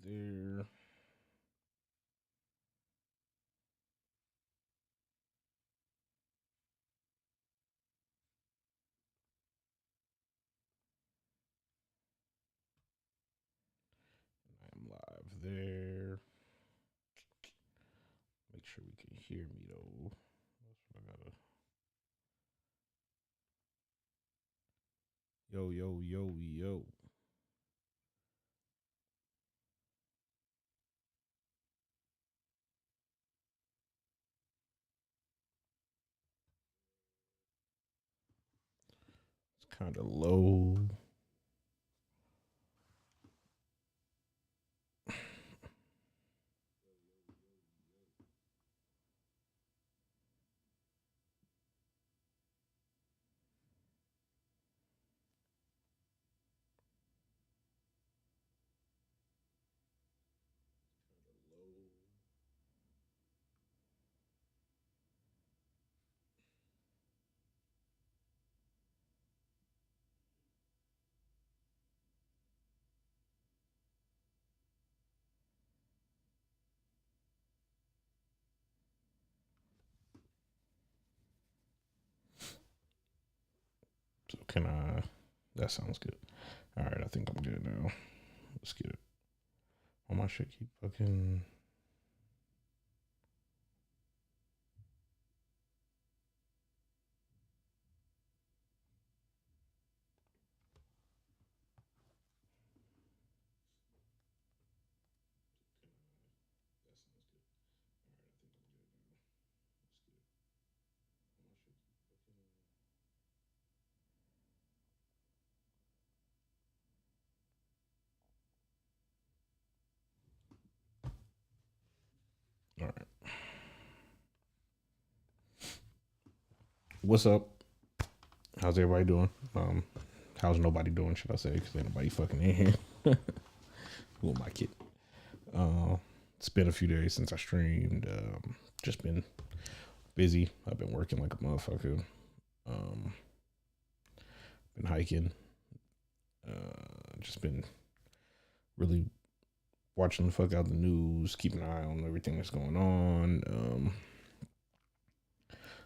there. I'm live there. Make sure we can hear me though. That's what I gotta. Yo, yo, yo, yo. It's kind of low. So can I? That sounds good. All right, I think I'm good now. Let's get it. Oh, my shit keep fucking. All right. What's up? How's everybody doing? How's nobody doing? Should I say? Because ain't nobody fucking in here. Who am I kidding? It's been a few days since I streamed. Just been busy. I've been working like a motherfucker. Been hiking. Just been really watching the fuck out the news, keeping an eye on everything that's going on.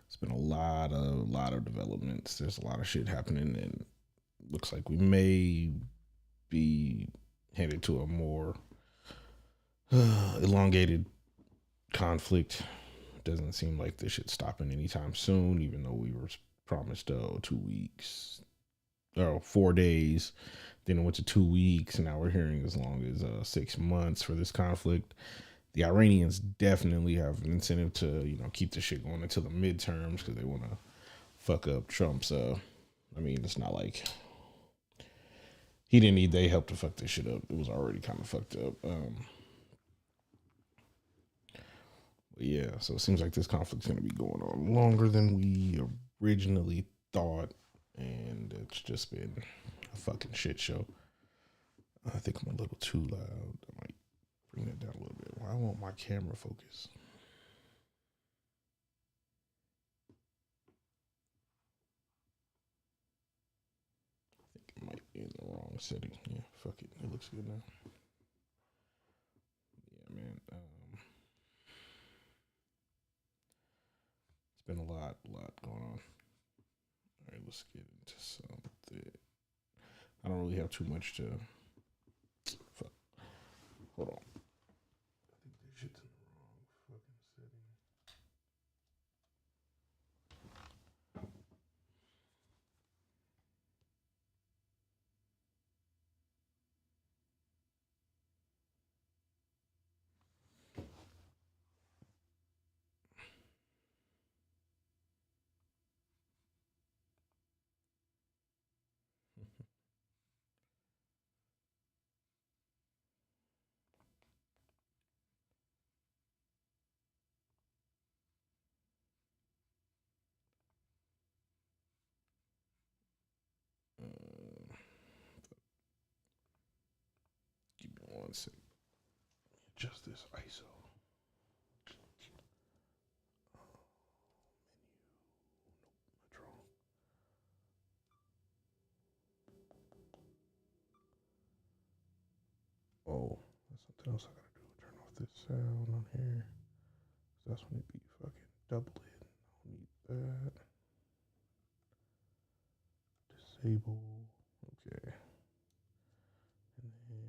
It's been a lot of developments. There's a lot of shit happening, and looks like we may be headed to a more elongated conflict. Doesn't seem like this shit's stopping anytime soon, even though we were promised 2 weeks or 4 days. Then it went to 2 weeks, and now we're hearing as long as 6 months for this conflict. The Iranians definitely have an incentive to keep this shit going until the midterms because they want to fuck up Trump's. I mean, it's not like he didn't need their help to fuck this shit up. It was already kind of fucked up. But yeah, so it seems like this conflict's going to be going on longer than we originally thought, and it's just been a fucking shit show. I think I'm a little too loud. I might bring that down a little bit. Why won't my camera focus? I think it might be in the wrong setting. Yeah, fuck it. It looks good now. Yeah, man. It's been a lot going on. All right, let's get into something. I don't really have too much to. Fuck. Hold on. I think this shit's in the wrong fucking setting. Give me 1 second. Adjust this ISO. That's wrong. Oh, that's What else I gotta do? Turn off this sound on here. That's when it be fucking doubling. I don't need that. Disable. Okay. And then let's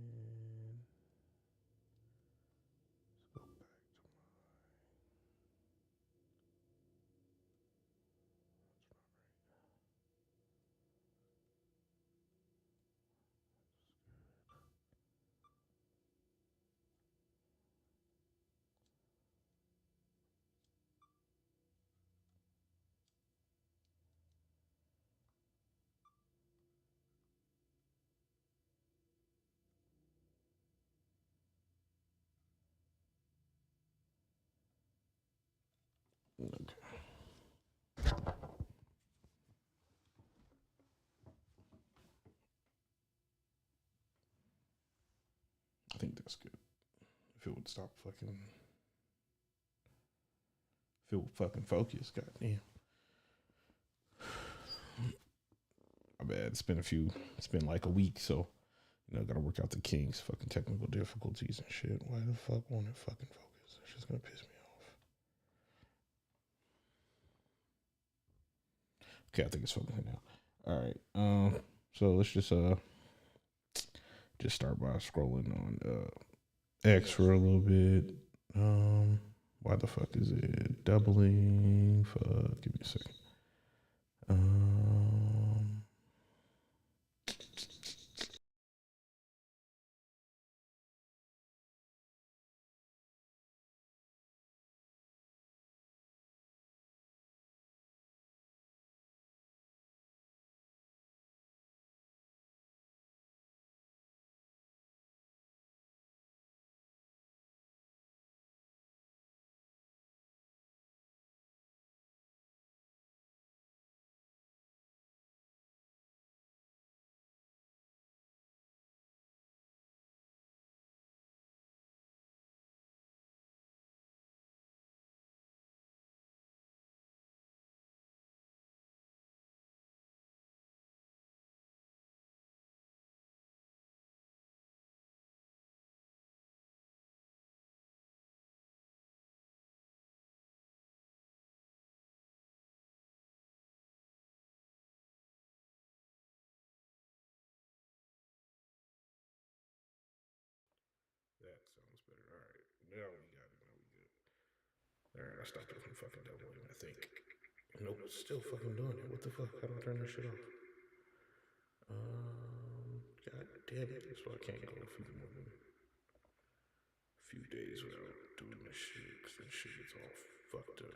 go back to okay. I think that's good. If it would stop fucking, if it would fucking focus, goddamn. My bad. It's been like a week, so gotta work out the kinks, fucking technical difficulties and shit. Why the fuck won't it fucking focus? It's just gonna piss me off. Okay, I think it's focusing now. All right. So let's just start by scrolling on X for a little bit. Why the fuck is it doubling? Fuck, give me a second. That sounds better. All right. Now we got it. Now we good. All right. I stopped it from fucking doubling, I think. Nope. It's still fucking doing it. What the fuck? How do I turn this shit off? God damn it. That's why I can't go a few more than a few days without doing this shit. Because this shit gets all fucked up.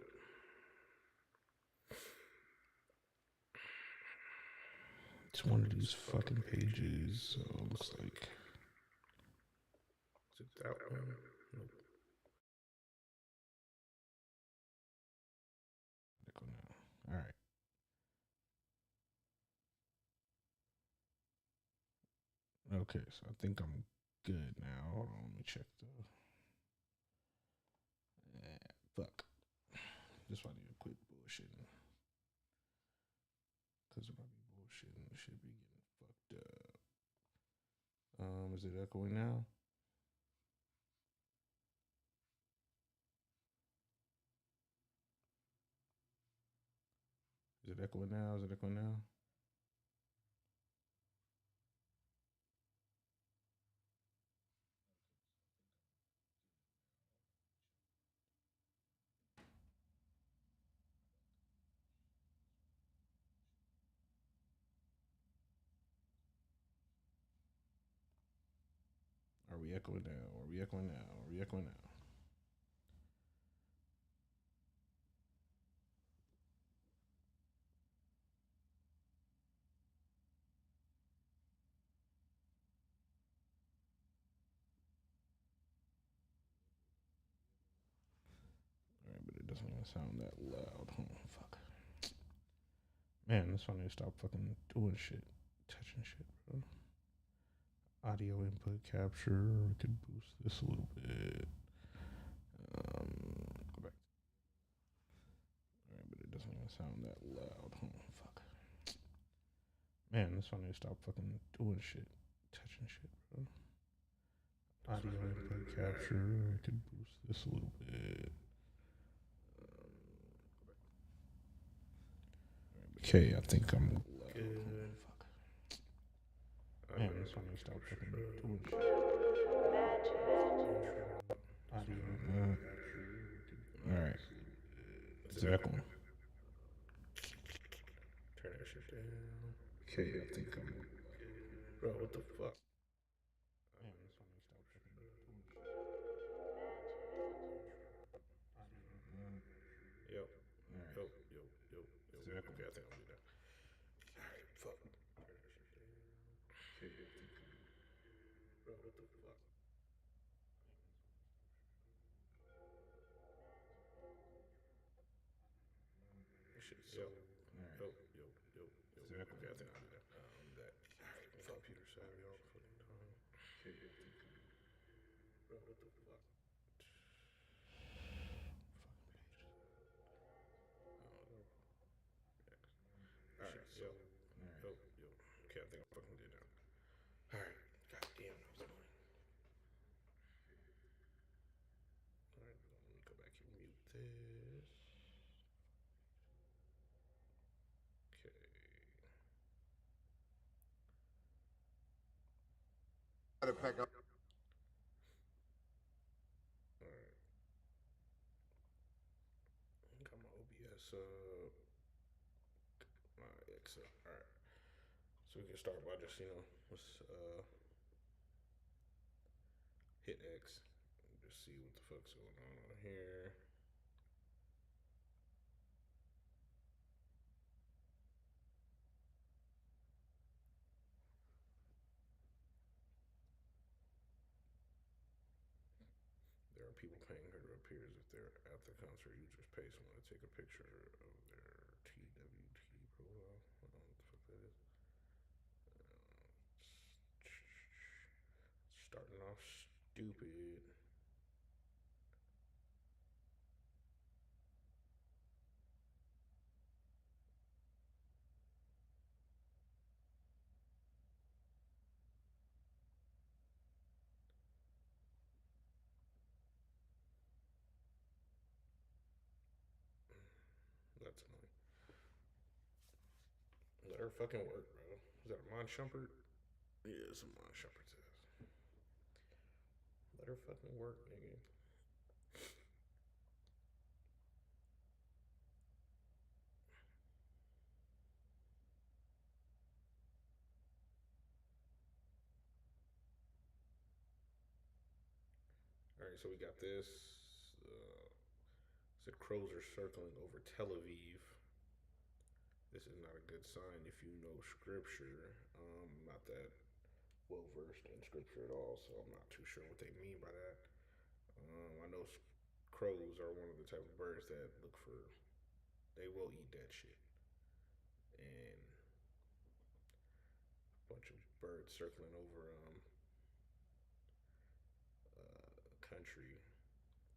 It's one of these fucking pages. So it looks like. Is it that one? Nope. All right. Okay, so I think I'm good now. Hold on, let me check the. Fuck. Just why I need to quit bullshitting. Because if I be bullshitting, the shit be getting fucked up. Is it echoing now? Is it echoing now? Is it echoing now? Are we echoing now? Are we echoing now? Are we echoing now? All right, but it doesn't even sound that loud. Oh, fuck. Man, this one need to stop fucking doing shit. Touching shit, bro. Audio input capture. We could boost this a little bit. Go back. All right, but it doesn't even sound that loud. Oh, fuck. Man, this one need to stop fucking doing shit. Touching shit, bro. audio input capture. I can boost this a little bit. Okay, I think I'm good. Fuck. Man, this one needs to stop fucking doing shit. Audio capture. Alright. Is that one? Turn that shit down. Okay, I think I'm good. Bro, what the fuck? Man, this one needs to stop fucking doing shit. Yo. Yo. Okay, I think I'll do that. Alright, fuck. Turn that shit down. Okay, I think I'm good. Bro, what the fuck? This shit's yo. Okay, I think I'll do that. Alright, fuck. Computer savvy all the fucking time. Okay, I think I'm good. Bro, what the fuck? Fucking pages. Alright, so. Yo. Okay, I think I fucking did that. Alright, goddamn, that was annoying. Alright, let me go back and mute this. Okay. Gotta pack up. Alright. Got my OBS up. My X up. Alright. So we can start by just, let's hit X and just see what the fuck's going on here. There are people paying her to appear as if they're at the concert. Users pay someone to take a picture of their TWT profile. I don't know what the fuck that is. Starting off stupid. That's annoying. Let her fucking work, bro. Is that a Mon Shumpert? Yeah, it's a Mon Shumpert's ass. Let her fucking work, nigga. Alright, so we got this. Said crows are circling over Tel Aviv. This is not a good sign if you know scripture. Not that well versed in scripture at all, so I'm not too sure what they mean by that. I know crows are one of the type of birds that look for. They will eat that shit, and a bunch of birds circling over a country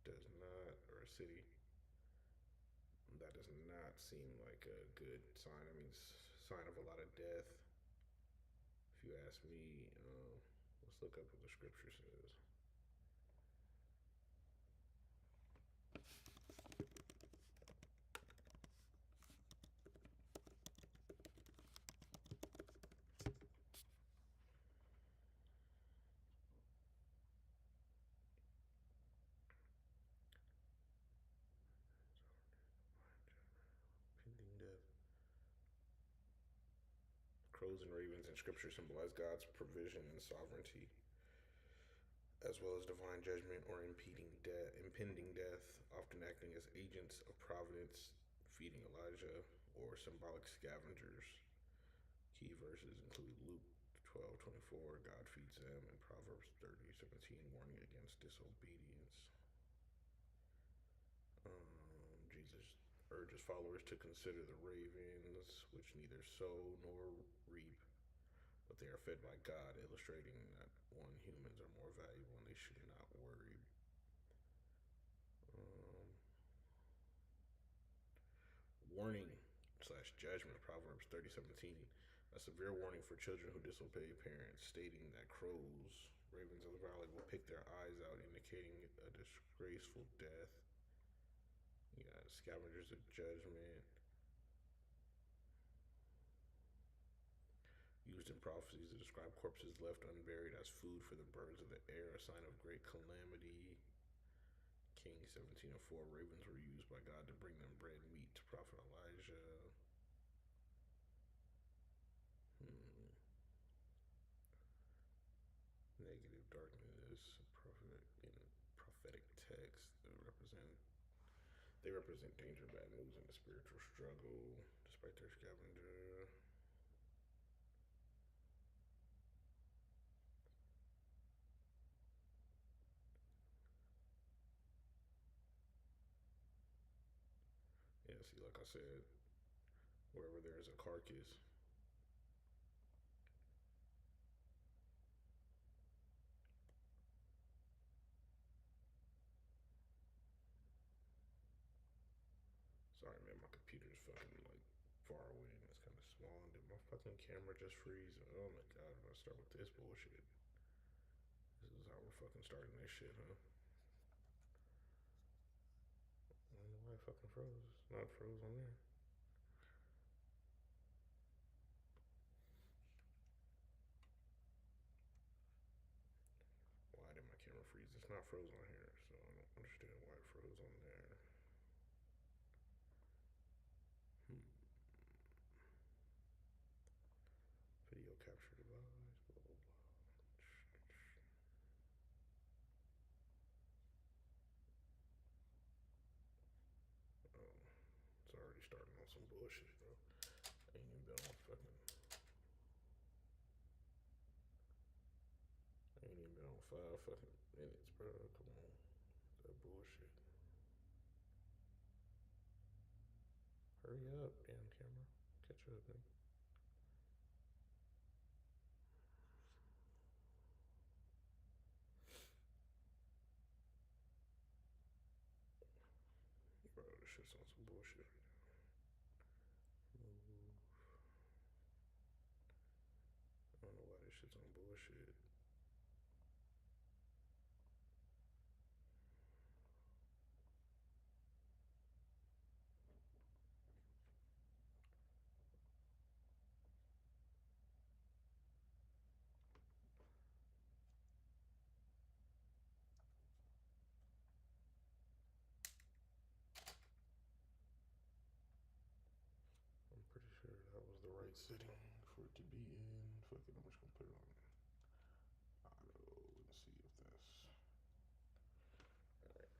does not, or a city, that does not seem like a good sign. I mean, sign of a lot of death. If you ask me, let's look up what the scripture says. Pending death. Crows and ravens in scripture symbolize God's provision and sovereignty, as well as divine judgment or impending death, often acting as agents of providence, feeding Elijah, or symbolic scavengers. Key verses include Luke 12:24, God feeds them, and Proverbs 30:17, warning against disobedience. Jesus urges followers to consider the ravens, which neither sow nor reap, but they are fed by God, illustrating that one, humans are more valuable and they should not worry. Warning slash judgment, Proverbs 30:17, a severe warning for children who disobey parents, stating that crows Ravens of the Valley will pick their eyes out, indicating a disgraceful death. You got Scavengers of Judgment. Used in prophecies to describe corpses left unburied as food for the birds of the air, a sign of great calamity. King 1704, ravens were used by God to bring them bread and meat to Prophet Elijah. Negative darkness, prophetic text that they represent danger, bad news, and the spiritual struggle, despite their scavenger. Yeah, see, like I said, wherever there's a carcass, sorry, man, my computer's fucking like far away and it's kind of small, and then my fucking camera just freezes. Oh my god, I'm gonna start with this bullshit. This is how we're fucking starting this shit, huh? I don't know why it fucking froze. It's not froze on there. Why did my camera freeze? It's not froze on here, so I don't understand why it froze on there. Video capture device, blah, blah, blah. It's already starting on some bullshit, bro. I ain't even been on fucking. I ain't even been on 5 fucking minutes, bro. Come on. That bullshit. Hurry up, damn camera. Catch up, nigga. Bro, this shit's on some bullshit right now. Move. I don't know why this shit's on bullshit. I'm pretty sure that was the right setting for it to be in. Fuck it, I'm just gonna put it on auto and see if that's. Alright.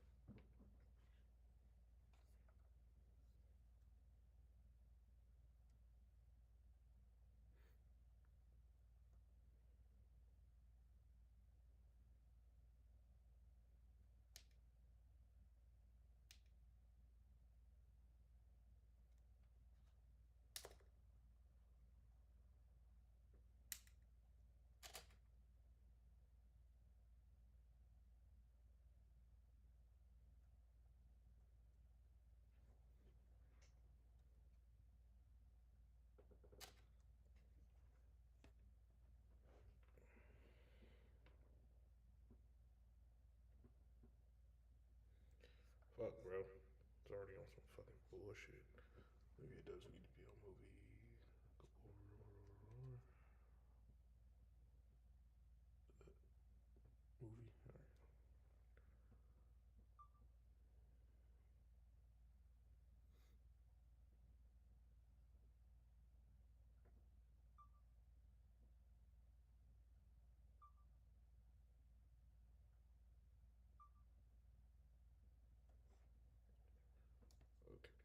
Fuck, bro. It's already on some fucking bullshit. Maybe it does need to be a movie. Go over. Movie? Alright. Okay.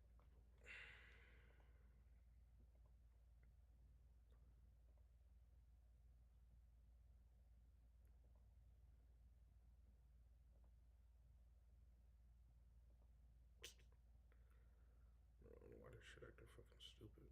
I don't know why this shit acting fucking stupid.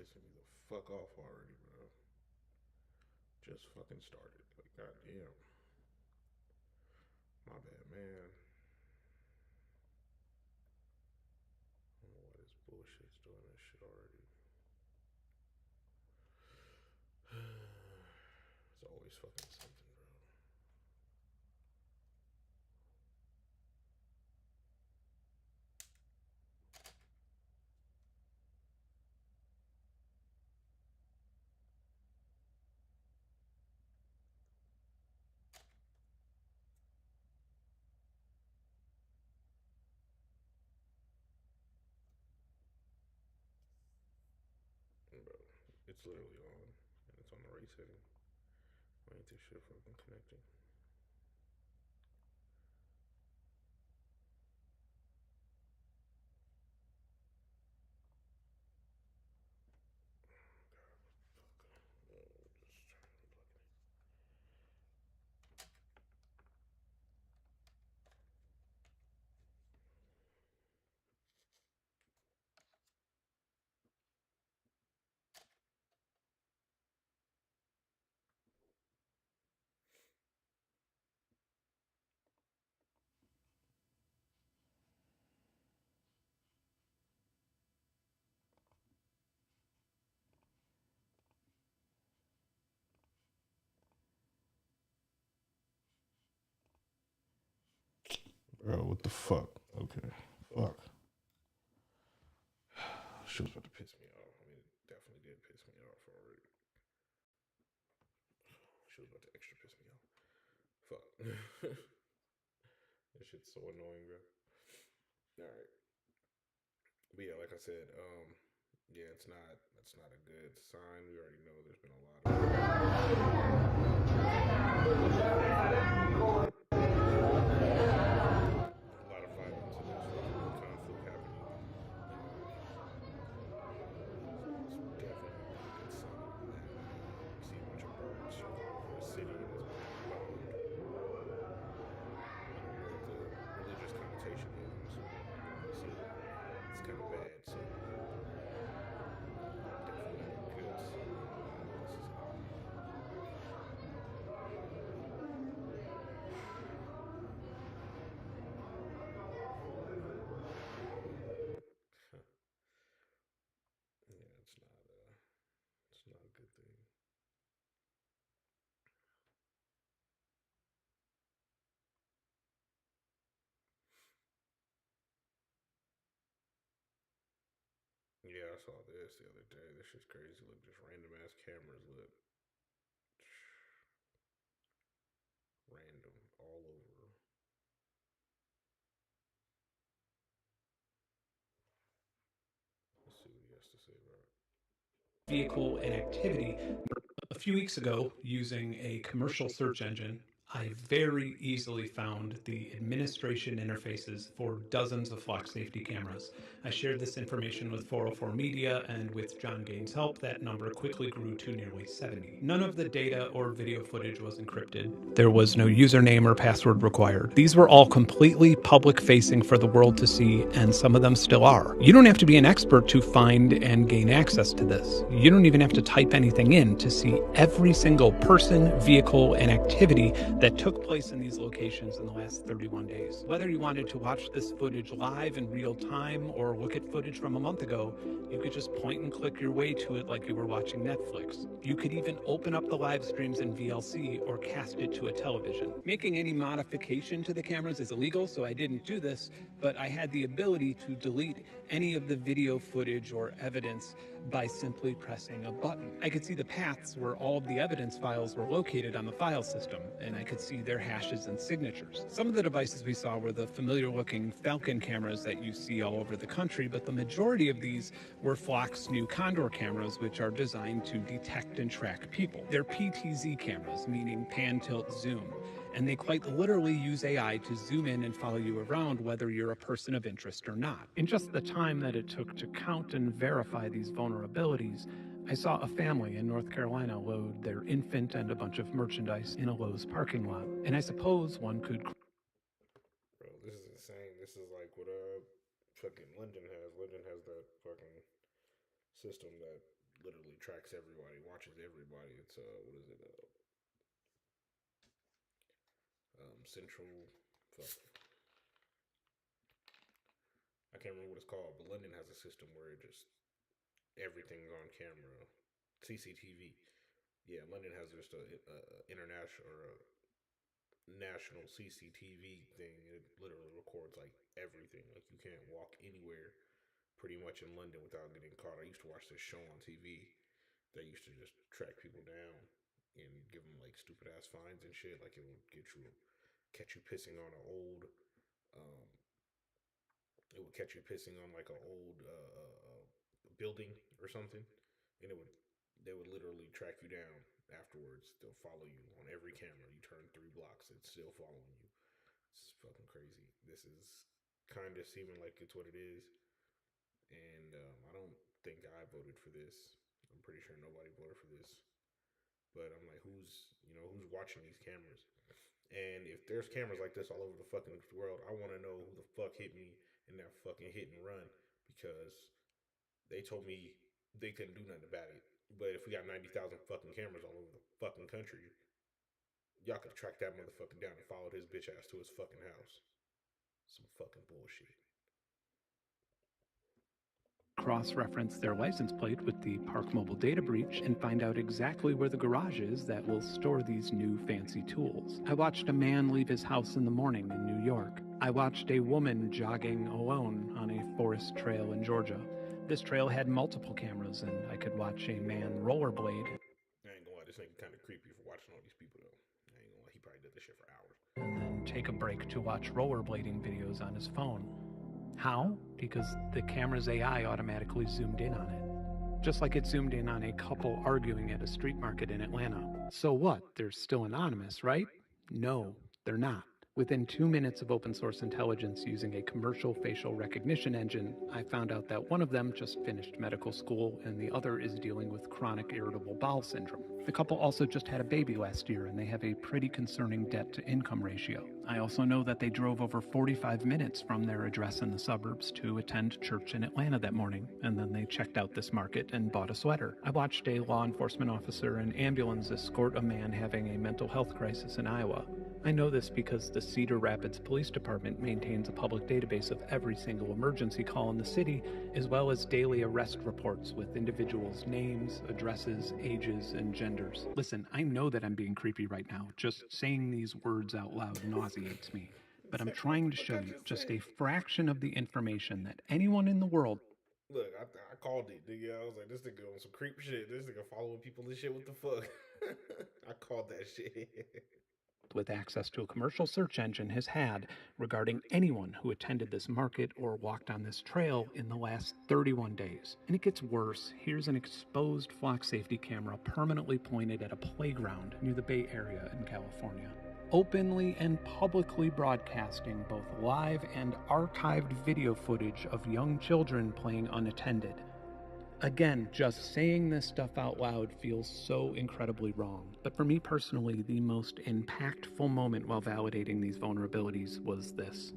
pissing me the fuck off already, bro. Just fucking started. Like, goddamn. My bad, man. I don't know why this bullshit's doing this shit already. It's always fucking something, bro. Bro, it's literally on, and it's on the right setting. Why ain't this shit fucking connecting? Bro, what the fuck? Okay. Fuck. She was about to piss me off. I mean, it definitely did piss me off already. She was about to extra piss me off. Fuck. This shit's so annoying, bro. Alright. But yeah, like I said, yeah, that's not a good sign. We already know there's been a lot of violence and there's conflict happening. So it's definitely not a good sign. You see a bunch of birds circling over a city and it's being bombed. I don't know what the religious connotation is. I'm assuming it's kind of bad. So definitely not a good sign. I know this is happening. Yeah, it's not a good thing. Yeah, I saw this the other day. This shit's crazy. Look, just random ass cameras. Look, random all over. Let's see what he has to say about it. Vehicle and activity. A few weeks ago, using a commercial search engine, I very easily found the administration interfaces for dozens of flock safety cameras. I shared this information with 404 Media, and with John Gaines' help, that number quickly grew to nearly 70. None of the data or video footage was encrypted. There was no username or password required. These were all completely public-facing for the world to see, and some of them still are. You don't have to be an expert to find and gain access to this. You don't even have to type anything in to see every single person, vehicle, and activity that took place in these locations in the last 31 days. Whether you wanted to watch this footage live in real time or look at footage from a month ago, you could just point and click your way to it like you were watching Netflix. You could even open up the live streams in VLC or cast it to a television. Making any modification to the cameras is illegal, so I didn't do this, but I had the ability to delete any of the video footage or evidence by simply pressing a button. I could see the paths where all of the evidence files were located on the file system, and I could see their hashes and signatures. Some of the devices we saw were the familiar-looking Falcon cameras that you see all over the country, but the majority of these were Flock's new Condor cameras, which are designed to detect and track people. They're PTZ cameras, meaning pan, tilt, zoom, and they quite literally use AI to zoom in and follow you around whether you're a person of interest or not. In just the time that it took to count and verify these vulnerabilities, I saw a family in North Carolina load their infant and a bunch of merchandise in a Lowe's parking lot. And I suppose one could... Bro, this is insane. This is like what fucking London has. London has that fucking system that literally tracks everybody, watches everybody. It's what is it? Central. Fuck. I can't remember what it's called, but London has a system where it just everything's on camera, CCTV. Yeah, London has just a international or a national CCTV thing. It literally records like everything. Like you can't walk anywhere pretty much in London without getting caught. I used to watch this show on TV that used to just track people down and give them like stupid ass fines and shit. Like it would catch you pissing on an old, um, it would catch you pissing on like an old building or something, and they would literally track you down afterwards. They'll follow you on every camera. You turn 3 blocks, it's still following you. It's fucking crazy. This is kind of seeming like it's what it is, and I don't think I voted for this. I'm pretty sure nobody voted for this. But I'm like, who's watching these cameras? And if there's cameras like this all over the fucking world, I want to know who the fuck hit me in that fucking hit and run, because they told me they couldn't do nothing about it. But if we got 90,000 fucking cameras all over the fucking country, y'all could track that motherfucker down and followed his bitch ass to his fucking house. Some fucking bullshit. Cross-reference their license plate with the Park Mobile data breach and find out exactly where the garage is that will store these new fancy tools. I watched a man leave his house in the morning in New York. I watched a woman jogging alone on a forest trail in Georgia. This trail had multiple cameras, and I could watch a man rollerblade. I ain't gonna lie, this nigga kind of creepy for watching all these people though. I ain't gonna lie, he probably did this shit for hours. And then take a break to watch rollerblading videos on his phone. How? Because the camera's AI automatically zoomed in on it. Just like it zoomed in on a couple arguing at a street market in Atlanta. So what? They're still anonymous, right? No, they're not. Within 2 minutes of open source intelligence using a commercial facial recognition engine, I found out that one of them just finished medical school and the other is dealing with chronic irritable bowel syndrome. The couple also just had a baby last year and they have a pretty concerning debt to income ratio. I also know that they drove over 45 minutes from their address in the suburbs to attend church in Atlanta that morning, and then they checked out this market and bought a sweater. I watched a law enforcement officer and ambulance escort a man having a mental health crisis in Iowa. I know this because the Cedar Rapids Police Department maintains a public database of every single emergency call in the city, as well as daily arrest reports with individuals' names, addresses, ages, and genders. Listen, I know that I'm being creepy right now. Just saying these words out loud nauseates me. But I'm trying to show you just a fraction of the information that anyone in the world... Look, I called it, nigga. I was like, this nigga on some creep shit. This nigga following people and shit. What the fuck? I called that shit. with access to a commercial search engine has had regarding anyone who attended this market or walked on this trail in the last 31 days. And it gets worse. Here's an exposed flock safety camera permanently pointed at a playground near the Bay Area in California, openly and publicly broadcasting both live and archived video footage of young children playing unattended. Again, just saying this stuff out loud feels so incredibly wrong. But for me personally, the most impactful moment while validating these vulnerabilities was this.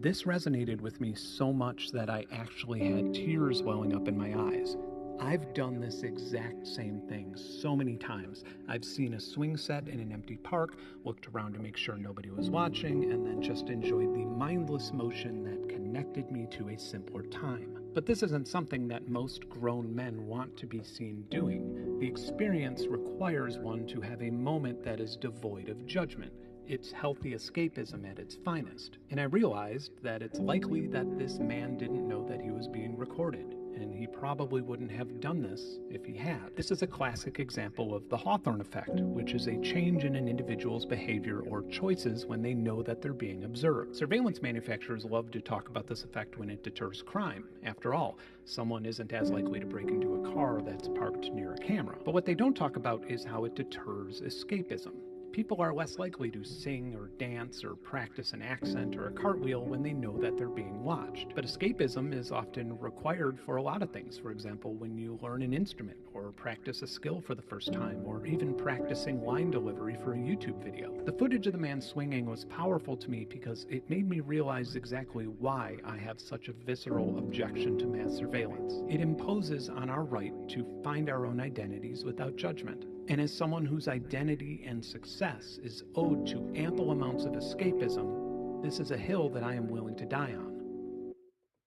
This resonated with me so much that I actually had tears welling up in my eyes. I've done this exact same thing so many times. I've seen a swing set in an empty park, looked around to make sure nobody was watching, and then just enjoyed the mindless motion that connected me to a simpler time. But this isn't something that most grown men want to be seen doing. The experience requires one to have a moment that is devoid of judgment. It's healthy escapism at its finest. And I realized that it's likely that this man didn't know that he was being recorded, and he probably wouldn't have done this if he had. This is a classic example of the Hawthorne effect, which is a change in an individual's behavior or choices when they know that they're being observed. Surveillance manufacturers love to talk about this effect when it deters crime. After all, someone isn't as likely to break into a car that's parked near a camera. But what they don't talk about is how it deters escapism. People are less likely to sing or dance or practice an accent or a cartwheel when they know that they're being watched. But escapism is often required for a lot of things. For example, when you learn an instrument or practice a skill for the first time, or even practicing line delivery for a YouTube video. The footage of the man swinging was powerful to me because it made me realize exactly why I have such a visceral objection to mass surveillance. It imposes on our right to find our own identities without judgment. And as someone whose identity and success is owed to ample amounts of escapism, this is a hill that I am willing to die on.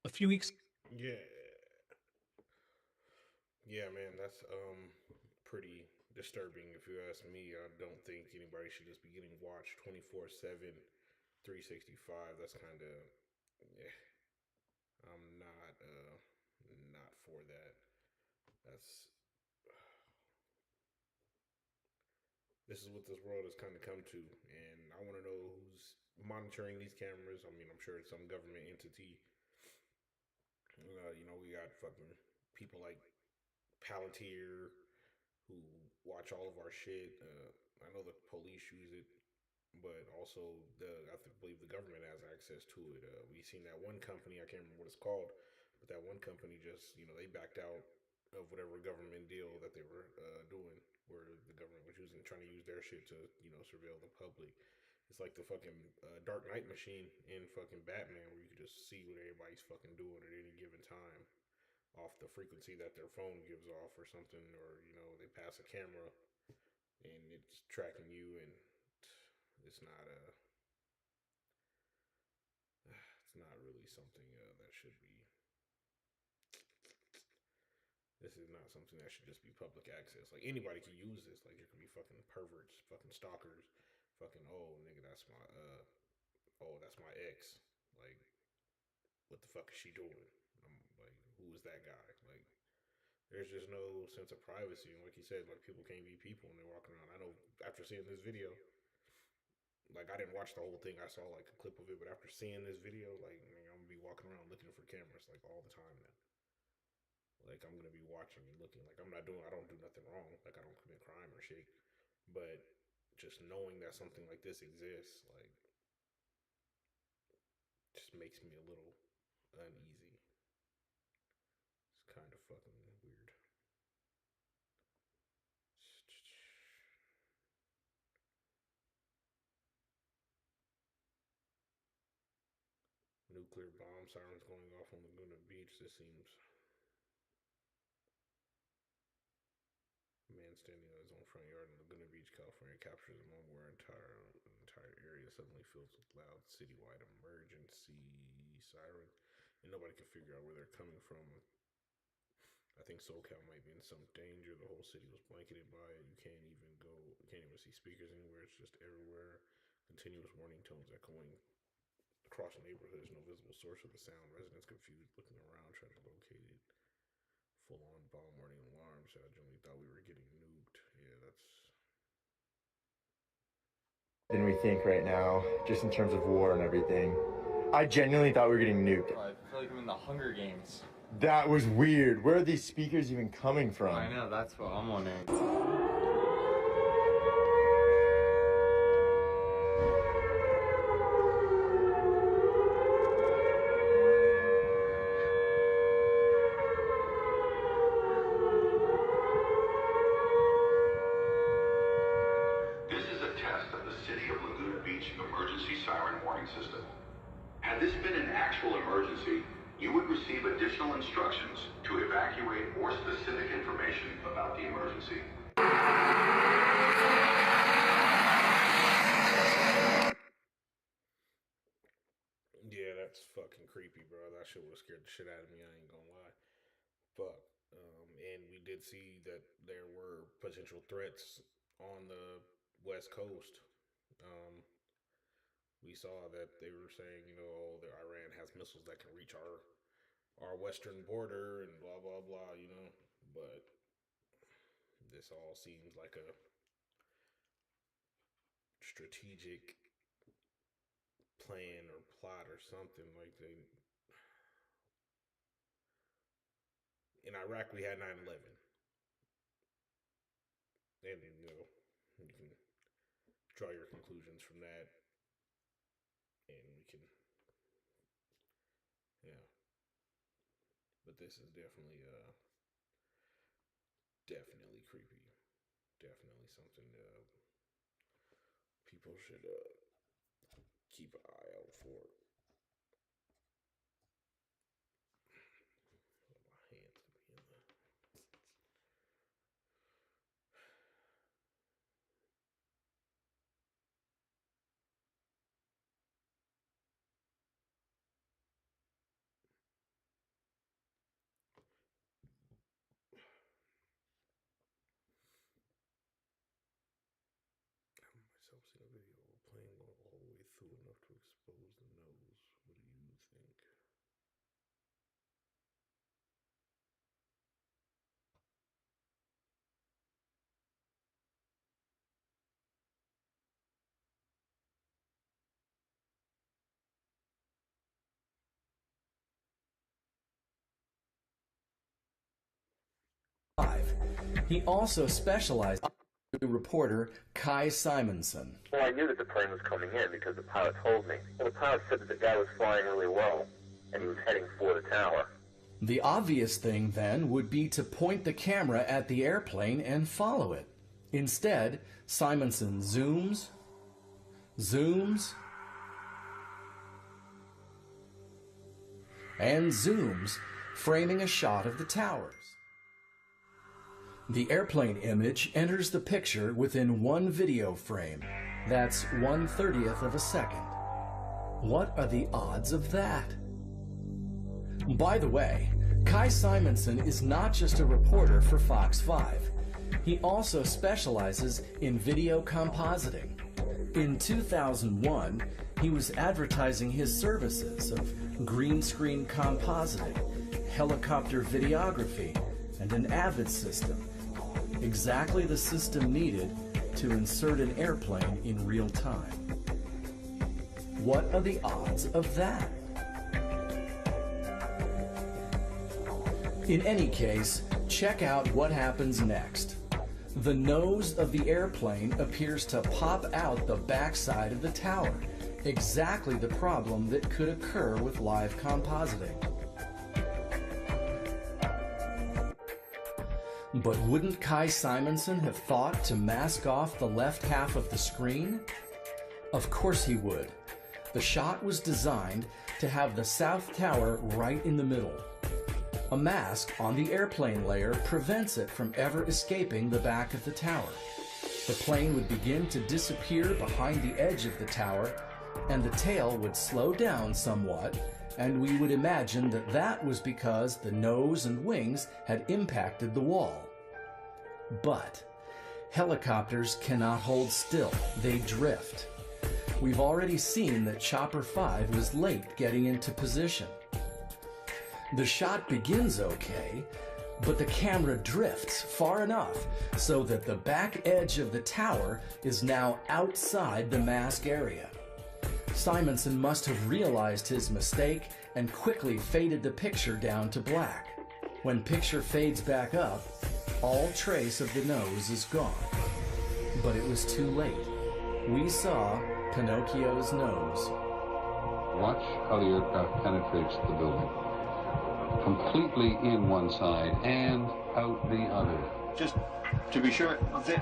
A few weeks. Yeah. Yeah, man, that's pretty disturbing if you ask me. I don't think anybody should just be getting watched 24/7, 365. That's kind of, yeah, I'm not for that. That's This is what this world has kind of come to, and I want to know who's monitoring these cameras. I mean, I'm sure it's some government entity. We got fucking people like Palantir who watch all of our shit. I know the police use it, but also believe the government has access to it. We seen that one company, I can't remember what it's called, but that one company just they backed out of whatever government deal that they were doing, where the government was trying to use their shit to surveil the public. It's like the fucking Dark Knight machine in fucking Batman, where you can just see what everybody's fucking doing at any given time off the frequency that their phone gives off or something, or they pass a camera and it's tracking you, and it's not a it's not really something that should be. This is not something that should just be public access. Like anybody can use this. Like there could be fucking perverts, fucking stalkers, fucking oh nigga, that's my ex. Like what the fuck is she doing? I'm like, who is that guy? Like there's just no sense of privacy. And like you said, like people can't be people when they're walking around. I know after seeing this video, like I didn't watch the whole thing. I saw like a clip of it, but after seeing this video, like I'm gonna be walking around looking for cameras like all the time now. Like I'm gonna be watching and looking. Like I don't do nothing wrong. Like I don't commit crime or shit. But just knowing that something like this exists, like, just makes me a little uneasy. It's kind of fucking weird. Nuclear bomb sirens going off on Laguna Beach. This seems. A man standing in his own front yard in Laguna Beach, California, captures a moment where entire area suddenly fills with loud citywide emergency sirens, and nobody can figure out where they're coming from. I think SoCal might be in some danger. The whole city was blanketed by it. You can't even see speakers anywhere. It's just everywhere. Continuous warning tones echoing across neighborhoods. No visible source of the sound. Residents confused, looking around, trying to locate it. Full-on bomb warning alarms. I genuinely thought we were getting nuked. Yeah, that's. Than we think right now, just in terms of war and everything. I genuinely thought we were getting nuked. I feel like I'm in the Hunger Games. That was weird. Where are these speakers even coming from? I know, that's what I'm wondering. Emergency siren warning system. Had this been an actual emergency, you would receive additional instructions to evacuate more specific information about the emergency. Yeah, that's fucking creepy, bro. That shit would have scared the shit out of me. I ain't gonna lie. Fuck. And we did see that there were potential threats on the West Coast. We saw that they were saying, that Iran has missiles that can reach our western border and blah blah blah, But this all seems like a strategic plan or plot or something. Like in Iraq we had 9/11, and you can draw your conclusions from that, and we can, yeah. But this is definitely creepy. Definitely something people should keep an eye out for. My hands could be in the. I myself seen a video of a plane going all the way through enough to expose the nose. What do you think? He also specialized in reporter Kai Simonson. Well, I knew that the plane was coming in because the pilot told me. Well, the pilot said that the guy was flying really well, and he was heading for the tower. The obvious thing then would be to point the camera at the airplane and follow it. Instead, Simonson zooms, and zooms, framing a shot of the towers. The airplane image enters the picture within one video frame. That's 1/30th of a second. What are the odds of that? By the way, Kai Simonson is not just a reporter for Fox 5. He also specializes in video compositing. In 2001, he was advertising his services of green screen compositing, helicopter videography, and an Avid system. Exactly the system needed to insert an airplane in real time. What are the odds of that? In any case, check out what happens next. The nose of the airplane appears to pop out the backside of the tower, exactly the problem that could occur with live compositing. But wouldn't Kai Simonson have thought to mask off the left half of the screen? Of course he would. The shot was designed to have the south tower right in the middle. A mask on the airplane layer prevents it from ever escaping the back of the tower. The plane would begin to disappear behind the edge of the tower, and the tail would slow down somewhat, and we would imagine that that was because the nose and wings had impacted the wall. But helicopters cannot hold still, they drift. We've already seen that Chopper 5 was late getting into position. The shot begins okay, but the camera drifts far enough so that the back edge of the tower is now outside the mask area. Simonson must have realized his mistake and quickly faded the picture down to black. When picture fades back up, all trace of the nose is gone. But it was too late. We saw Pinocchio's nose. Watch how the aircraft penetrates the building. Completely in one side and out the other. Just to be sure,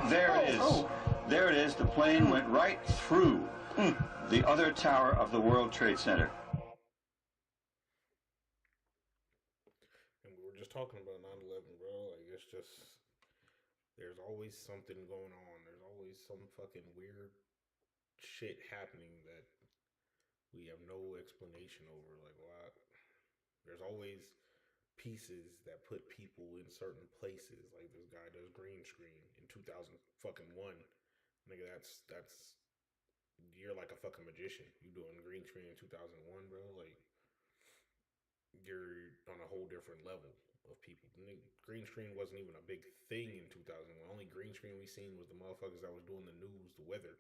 there it is. There it is. The plane went right through the other tower of the World Trade Center. And we were just talking about 9/11, bro. Like, it's just, there's always something going on. There's always some fucking weird shit happening that we have no explanation over. Like, why? There's always pieces that put people in certain places. Like, this guy does green screen in 2001. Nigga, that's you're like a fucking magician. You doing green screen in 2001, bro? Like, you're on a whole different level of people. Green screen wasn't even a big thing in 2001. Only green screen we seen was the motherfuckers that was doing the news, the weather.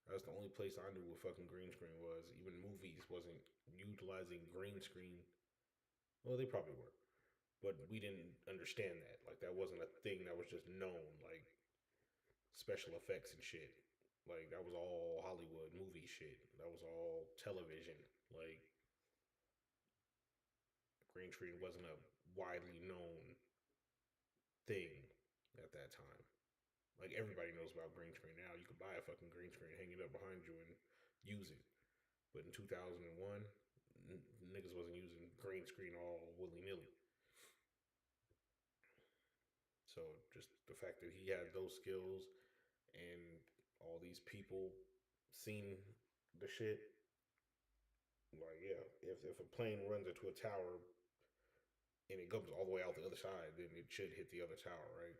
That's the only place I knew what fucking green screen was. Even movies wasn't utilizing green screen. Well, they probably were, but we didn't understand that. Like, that wasn't a thing that was just known, like special effects and shit. Like, that was all Hollywood movie shit. That was all television. Like, green screen wasn't a widely known thing at that time. Like, everybody knows about green screen now. You could buy a fucking green screen, hang it up behind you, and use it. But in 2001, niggas wasn't using green screen all willy-nilly. So just the fact that he had those skills and all these people seen the shit, like, yeah, if a plane runs into a tower and it comes all the way out the other side, then it should hit the other tower, right?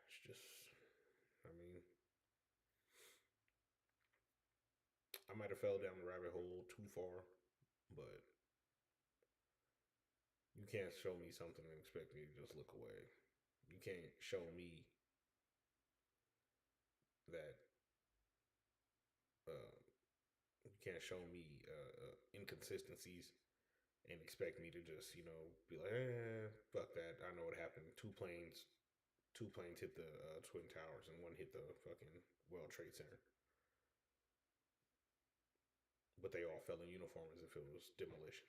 It's just, I mean, I might have fell down the rabbit hole too far, but you can't show me something and expect me to just look away. You can't show me that, you can't show me inconsistencies and expect me to just, be like, fuck that. I know what happened. Two planes hit the Twin Towers and one hit the fucking World Trade Center. But they all fell in uniform as if it was demolition.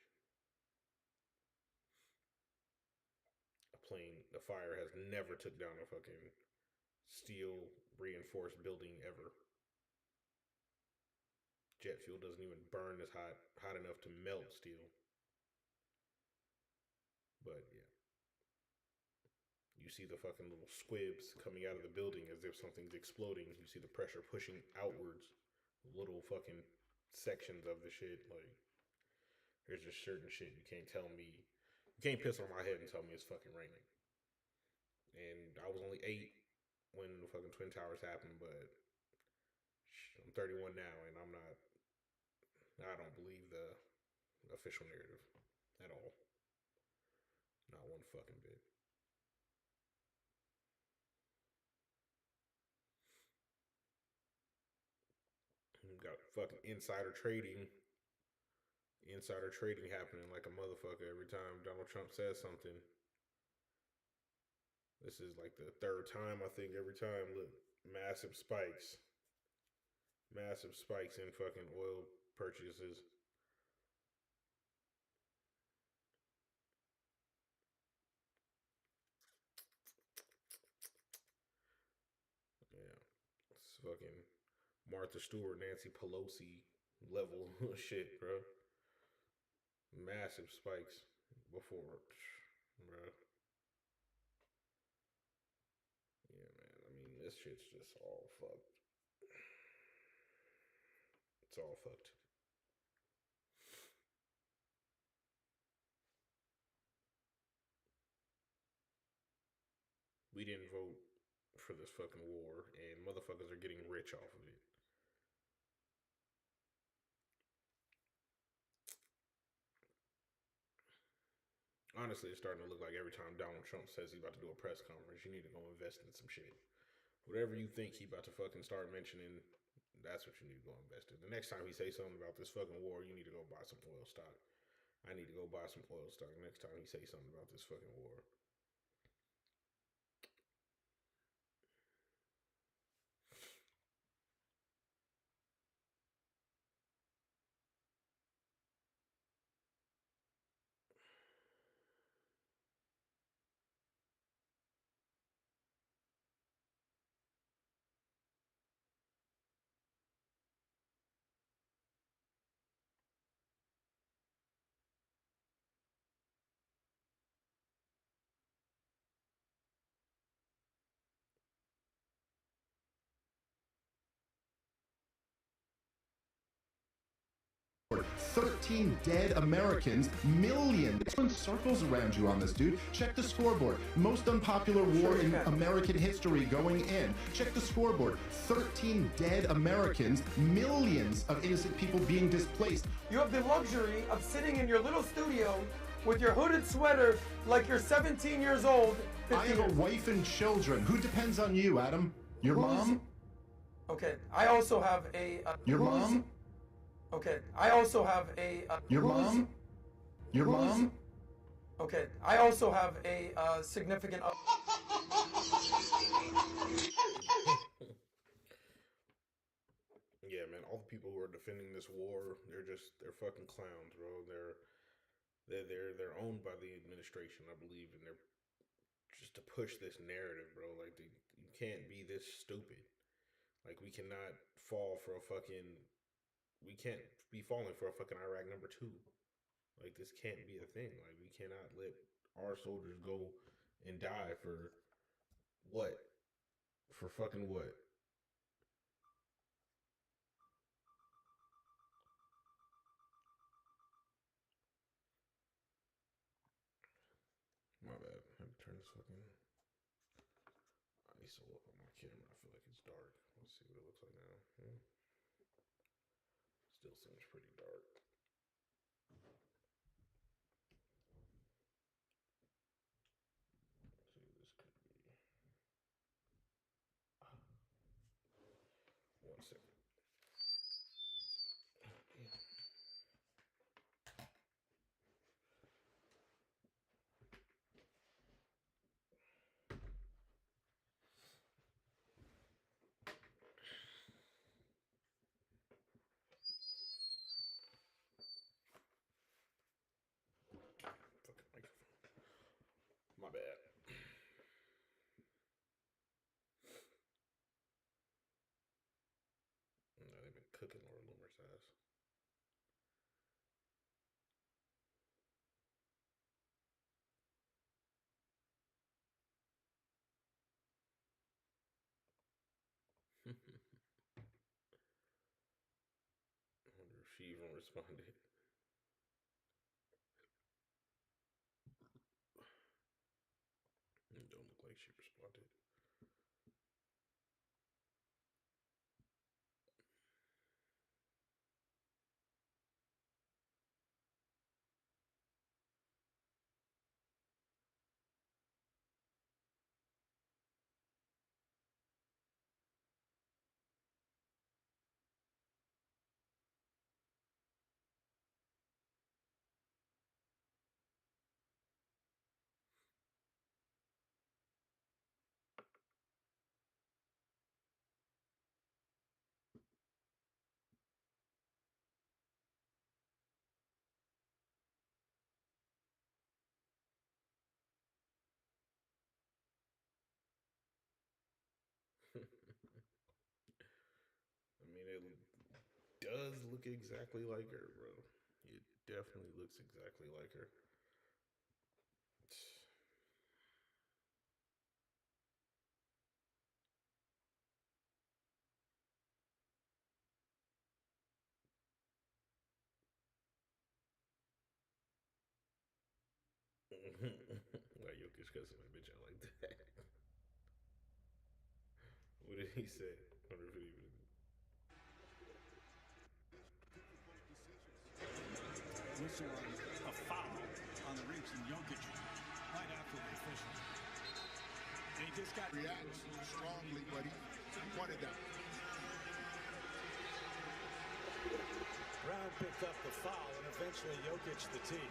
The fire has never took down a fucking steel reinforced building ever. Jet fuel doesn't even burn as hot enough to melt steel. But yeah. You see the fucking little squibs coming out of the building as if something's exploding. You see the pressure pushing outwards. Little fucking sections of the shit. Like, there's just certain shit you can't tell me. You can't piss on my head and tell me it's fucking raining. And I was only 8 when the fucking Twin Towers happened, but I'm 31 now, and I don't believe the official narrative at all. Not one fucking bit. You got fucking insider trading happening like a motherfucker every time Donald Trump says something. This is like the 3rd time, I think, every time. Look, massive spikes in fucking oil purchases. Yeah, it's fucking Martha Stewart, Nancy Pelosi level shit, bro. Massive spikes before, bro. Yeah, man. I mean, this shit's just all fucked. It's all fucked. We didn't vote for this fucking war, and motherfuckers are getting rich off of it. Honestly, it's starting to look like every time Donald Trump says he's about to do a press conference, you need to go invest in some shit. Whatever you think he about to fucking start mentioning, that's what you need to go invest in. The next time he say something about this fucking war, you need to go buy some oil stock. I need to go buy some oil stock next time he say something about this fucking war. Thirteen dead Americans, millions. Circles around you on this, dude. Check the scoreboard. Most unpopular war in American history going in. Check the scoreboard. 13 dead Americans, millions of innocent people being displaced. You have the luxury of sitting in your little studio with your hooded sweater like you're 17 years old. I have a wife and children. Who depends on you, Adam? Your mom? Okay, I also have a... your mom? Okay, I also have a... your mom? Your mom? Okay, I also have a significant... Yeah, man, all the people who are defending this war, they're fucking clowns, bro. They're owned by the administration, I believe, and they're just to push this narrative, bro. Like, you can't be this stupid. Like, we cannot fall for a fucking. We can't be falling for a fucking Iraq #2. Like, this can't be a thing. Like, we cannot let our soldiers go and die for what? For fucking what? My bad. I had to turn this fucking ISO up on my camera. I feel like it's dark. Let's see what it looks like now. Still seems pretty dark. Let's see what this could be. 1 second. Yeah. Fucking microphone. My bad. No, they've been cooking Lord Loomer's ass. I wonder if she even responded. It don't look like she responded. I mean, it does look exactly like her, bro. It definitely looks exactly like her. Why Jokic cussing my bitch out like that? What did he say? I wonder if it even. Whistle on a foul on the reaching Jokic right after the official. And he just got reacts strongly, but he wanted that. Brown picked up the foul and eventually Jokic the tee.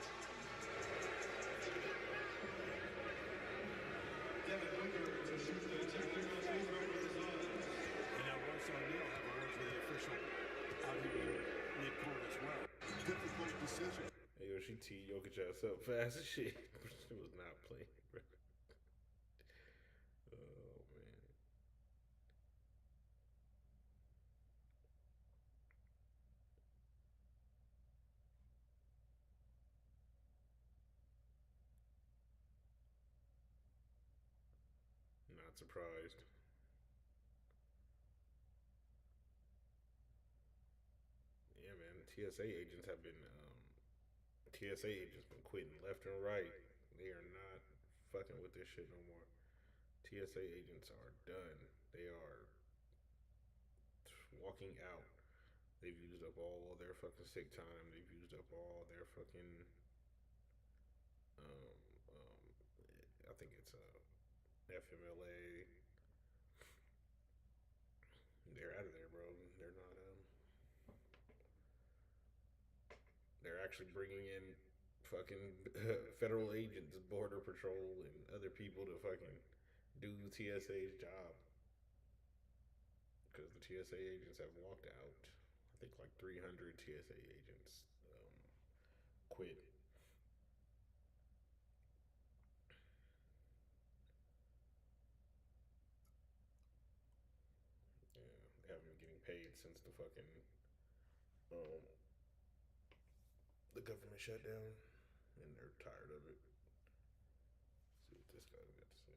And now Royce O'Neal have a word for the official out here midcourt as well. Difficult decision. Hey, yo, she teed Jokic ass up fast as shit. She was not playing, bro. Oh, man. Not surprised. Yeah, man. TSA agents been quitting left and right. They are not fucking with this shit no more. TSA agents are done. They are walking out. They've used up all of their fucking sick time. They've used up all their fucking I think it's FMLA. They're out of there, bro. They're not they're actually bringing in fucking federal agents, border patrol, and other people to fucking do TSA's job, because the TSA agents have walked out. I think like 300 TSA agents quit. Yeah, they haven't been getting paid since the fucking um, the government shutdown, and they're tired of it. Let's see what this guy's got to say.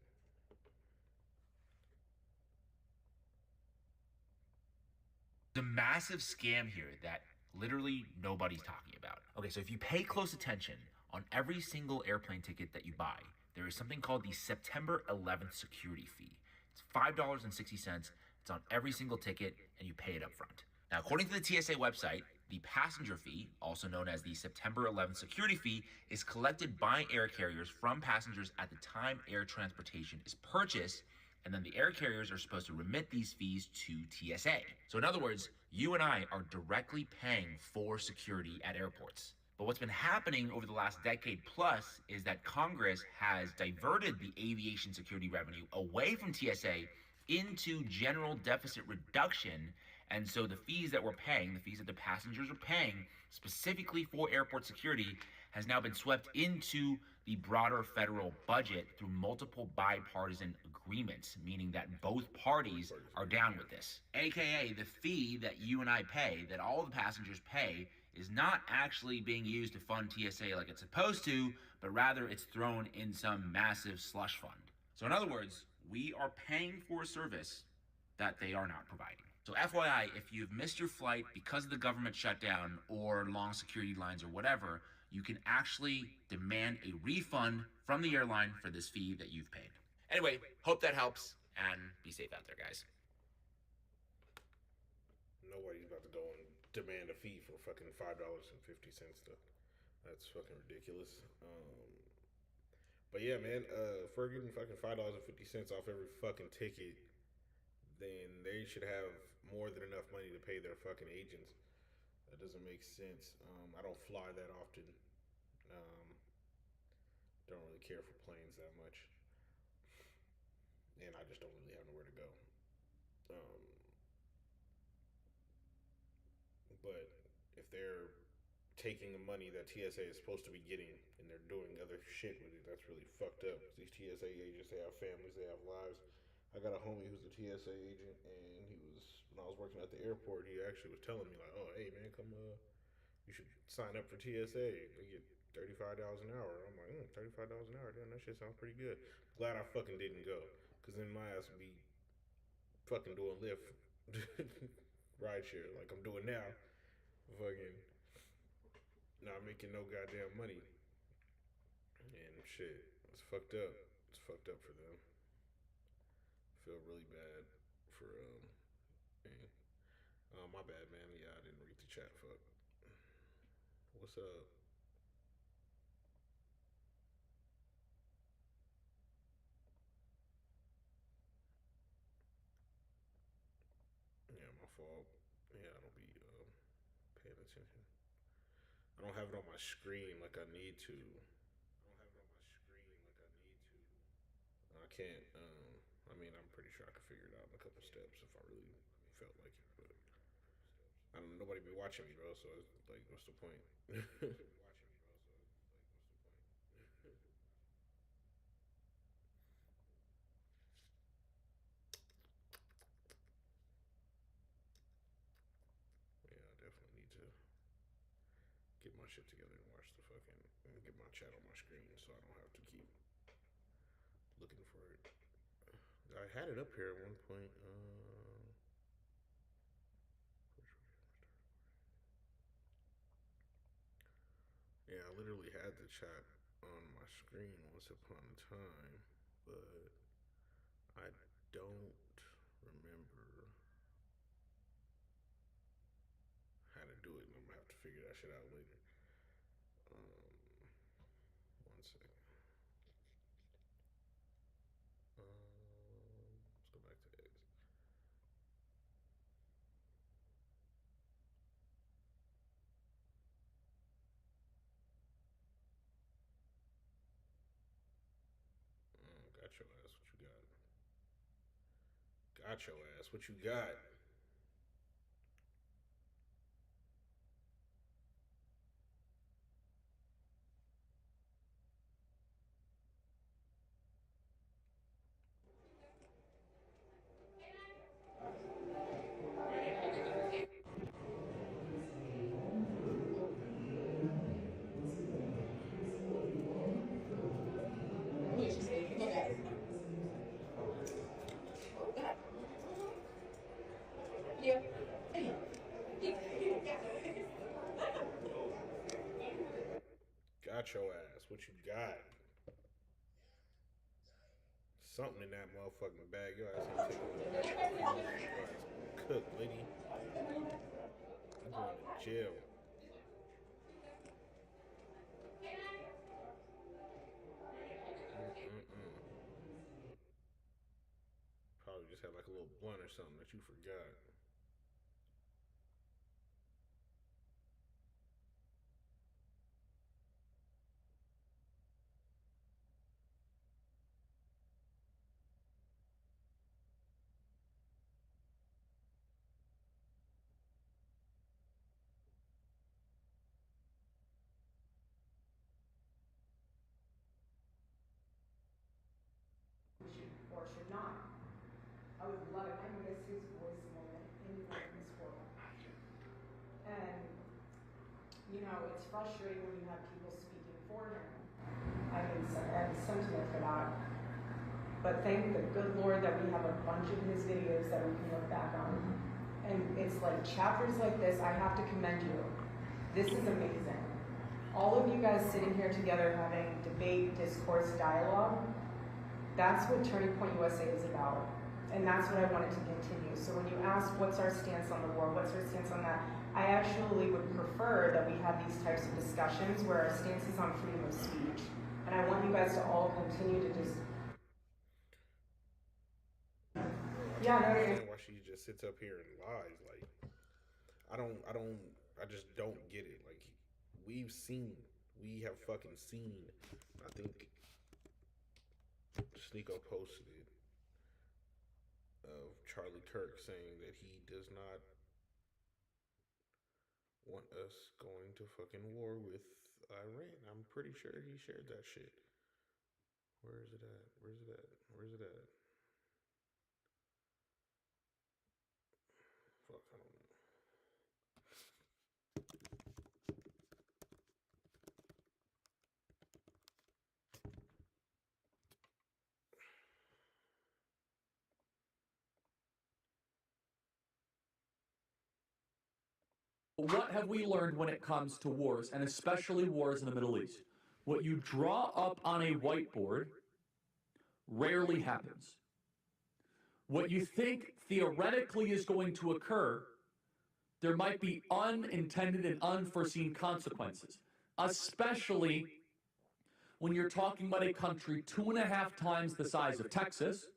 The massive scam here that literally nobody's talking about. Okay, so if you pay close attention on every single airplane ticket that you buy, there is something called the September 11th security fee. It's $5.60. It's on every single ticket, and you pay it up front. Now, according to the TSA website, the passenger fee, also known as the September 11th security fee, is collected by air carriers from passengers at the time air transportation is purchased, and then the air carriers are supposed to remit these fees to TSA. So in other words, you and I are directly paying for security at airports. But what's been happening over the last decade plus is that Congress has diverted the aviation security revenue away from TSA into general deficit reduction. And so the fees that we're paying, the fees that the passengers are paying specifically for airport security, has now been swept into the broader federal budget through multiple bipartisan agreements, meaning that both parties are down with this. AKA, the fee that you and I pay, that all the passengers pay, is not actually being used to fund TSA like it's supposed to, but rather it's thrown in some massive slush fund. So in other words, we are paying for a service that they are not providing. So FYI, if you've missed your flight because of the government shutdown or long security lines or whatever, you can actually demand a refund from the airline for this fee that you've paid. Anyway, hope that helps, and be safe out there, guys. Nobody's about to go and demand a fee for fucking $5.50 though. That's fucking ridiculous. But yeah, man, for getting fucking $5.50 off every fucking ticket, then they should have more than enough money to pay their fucking agents. That doesn't make sense. I don't fly that often. Don't really care for planes that much. And I just don't really have nowhere to go. But if they're taking the money that TSA is supposed to be getting and they're doing other shit with it, that's really fucked up. These TSA agents, they have families, they have lives. I got a homie who's a TSA agent, and he was, when I was working at the airport, he actually was telling me like, "Oh, hey man, come you should sign up for TSA. They get $35 an hour." I'm like, $35 an hour, damn, that shit sounds pretty good. Glad I fucking didn't go, cause then my ass would be fucking doing Lyft, rideshare like I'm doing now, fucking not making no goddamn money, and shit, it's fucked up. It's fucked up for them. Feel really bad for me. My bad, man. Yeah, I didn't read the chat. Fuck. What's up? Yeah, my fault. Yeah, I don't be paying attention. I don't have it on my screen like I need to. I can't. I mean, I'm pretty sure I could figure it out in a couple steps if I really felt like it. But I don't. Nobody be watching me, bro. So it's like, what's the point? Yeah, I definitely need to get my shit together and watch the fucking and get my chat on my screen so I don't have to keep looking for it. I had it up here at one point. Yeah, I literally had the chat on my screen once upon a time, but I don't remember how to do it, and I'm gonna have to figure that shit out later. One second. Let's go back to X. Got your ass. What you got? Got your ass. What you got? Got your ass. What you got? Something in that motherfucking bag. Your ass ain't taking no extra food. Your ass cooked, lady. You going to jail. Probably just had like a little blunt or something that you forgot. Or should not. I would love it. I miss his voice more than anyone in this world. And, you know, it's frustrating when you have people speaking for him. I have a sentiment for that. But thank the good Lord that we have a bunch of his videos that we can look back on. And it's like chapters like this, I have to commend you. This is amazing. All of you guys sitting here together having debate, discourse, dialogue, that's what Turning Point USA is about. And that's what I wanted to continue. So when you ask what's our stance on the war, what's our stance on that, I actually would prefer that we have these types of discussions where our stance is on freedom of speech. And I want you guys to all continue to just... Yeah, I understand why she just sits up here and lies. Like, I just don't get it. Like, we have fucking seen, I think Sneeko posted it, of Charlie Kirk saying that he does not want us going to fucking war with Iran. I'm pretty sure he shared that shit. Where is it at? Where's it at? Where's it at? Fuck, I don't know. What have we learned when it comes to wars, and especially wars in the Middle East? What you draw up on a whiteboard rarely happens. What you think theoretically is going to occur, there might be unintended and unforeseen consequences, especially when you're talking about a country 2.5 times the size of Texas.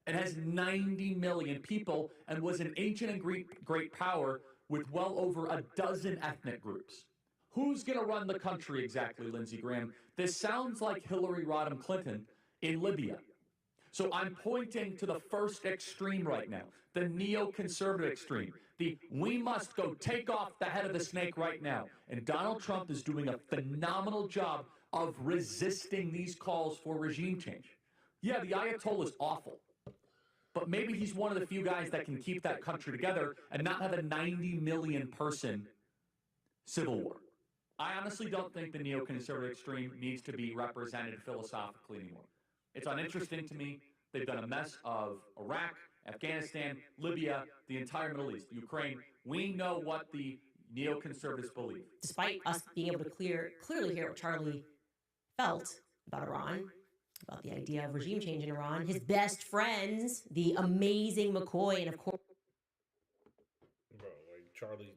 It has 90 million people and was an ancient and great power with well over a dozen ethnic groups. Who's going to run the country exactly, Lindsey Graham? This sounds like Hillary Rodham Clinton in Libya. So I'm pointing to the first extreme right now, the neoconservative extreme. We must go take off the head of the snake right now. And Donald Trump is doing a phenomenal job of resisting these calls for regime change. Yeah, the Ayatollah is awful. But maybe he's one of the few guys that can keep that country together and not have a 90 million person civil war. I honestly don't think the neoconservative extreme needs to be represented philosophically anymore. It's uninteresting to me. They've done a mess of Iraq, Afghanistan, Libya, the entire Middle East, Ukraine. We know what the neoconservatives believe. Despite us being able to clearly hear what Charlie felt about Iran, about the idea of regime change in Iran, his best friends, the amazing McCoy, and of course... Bro, like Charlie,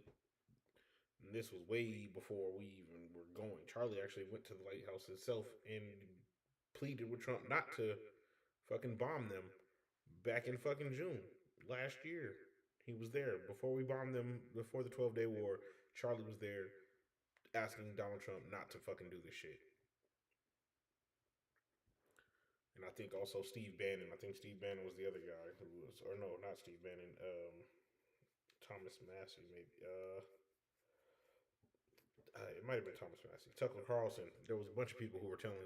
and this was way before we even were going. Charlie actually went to the lighthouse itself and pleaded with Trump not to fucking bomb them back in fucking June last year. He was there before we bombed them, before the 12-day war. Charlie was there asking Donald Trump not to fucking do this shit. and I think also Steve Bannon. I think Steve Bannon was the other guy who was, or no, not Steve Bannon. Thomas Massey, maybe. It might have been Thomas Massey. Tucker Carlson. There was a bunch of people who were telling,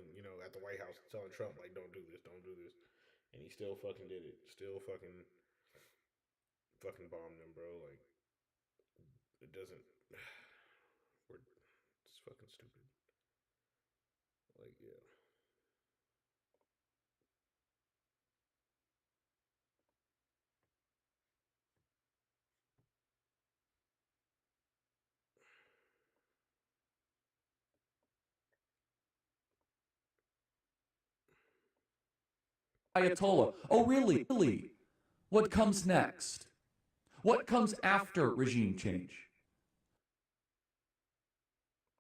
at the White House, telling Trump, like, don't do this, don't do this. And he still fucking did it. Still fucking bombed them, bro. Like, it doesn't. It's fucking stupid. Like, yeah. Ayatollah. Oh, really? Really? What comes next? What comes after regime change?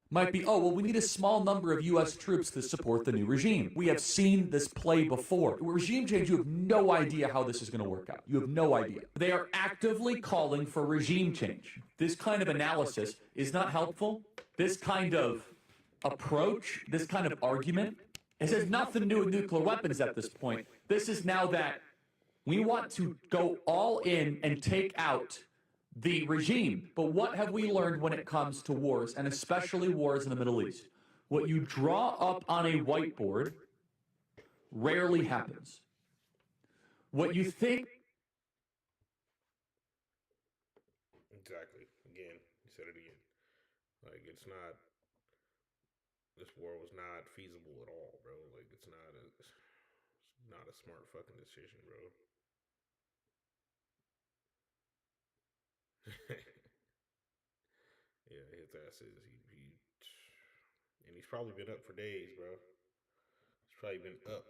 Might be, oh, well, we need a small number of U.S. troops to support the new regime. We have seen this play before. Regime change, you have no idea how this is going to work out. You have no idea. They are actively calling for regime change. This kind of analysis is not helpful. This kind of approach, this kind of argument, it has nothing to do with nuclear weapons at this point. This is now that we want to go all in and take out the regime. But what have we learned when it comes to wars, and especially wars in the Middle East? What you draw up on a whiteboard rarely happens. What you think... Exactly. Again, you said it again. Like, it's not... This war was not feasible at all, bro. Like, it's not a smart fucking decision, bro. Yeah, his ass is and he's probably been up for days, bro. He's probably been up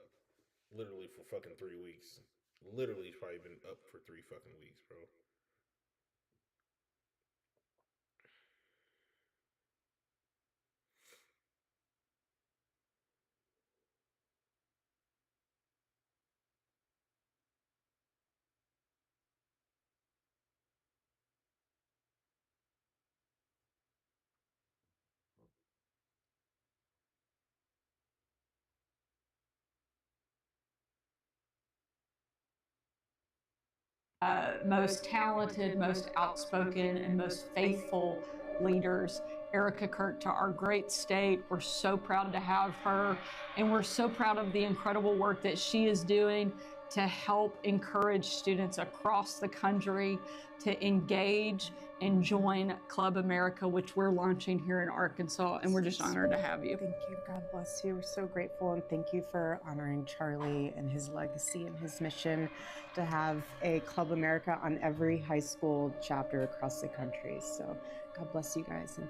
literally for fucking 3 weeks. Literally, he's probably been up for 3 fucking weeks, bro. Most talented, most outspoken, and most faithful leaders, Erica Kirk, to our great state. We're so proud to have her, and we're so proud of the incredible work that she is doing to help encourage students across the country to engage and join Club America, which we're launching here in Arkansas, and we're just honored to have you. Thank you. God bless you. We're so grateful, and thank you for honoring Charlie and his legacy and his mission to have a Club America on every high school chapter across the country. So God bless you guys. And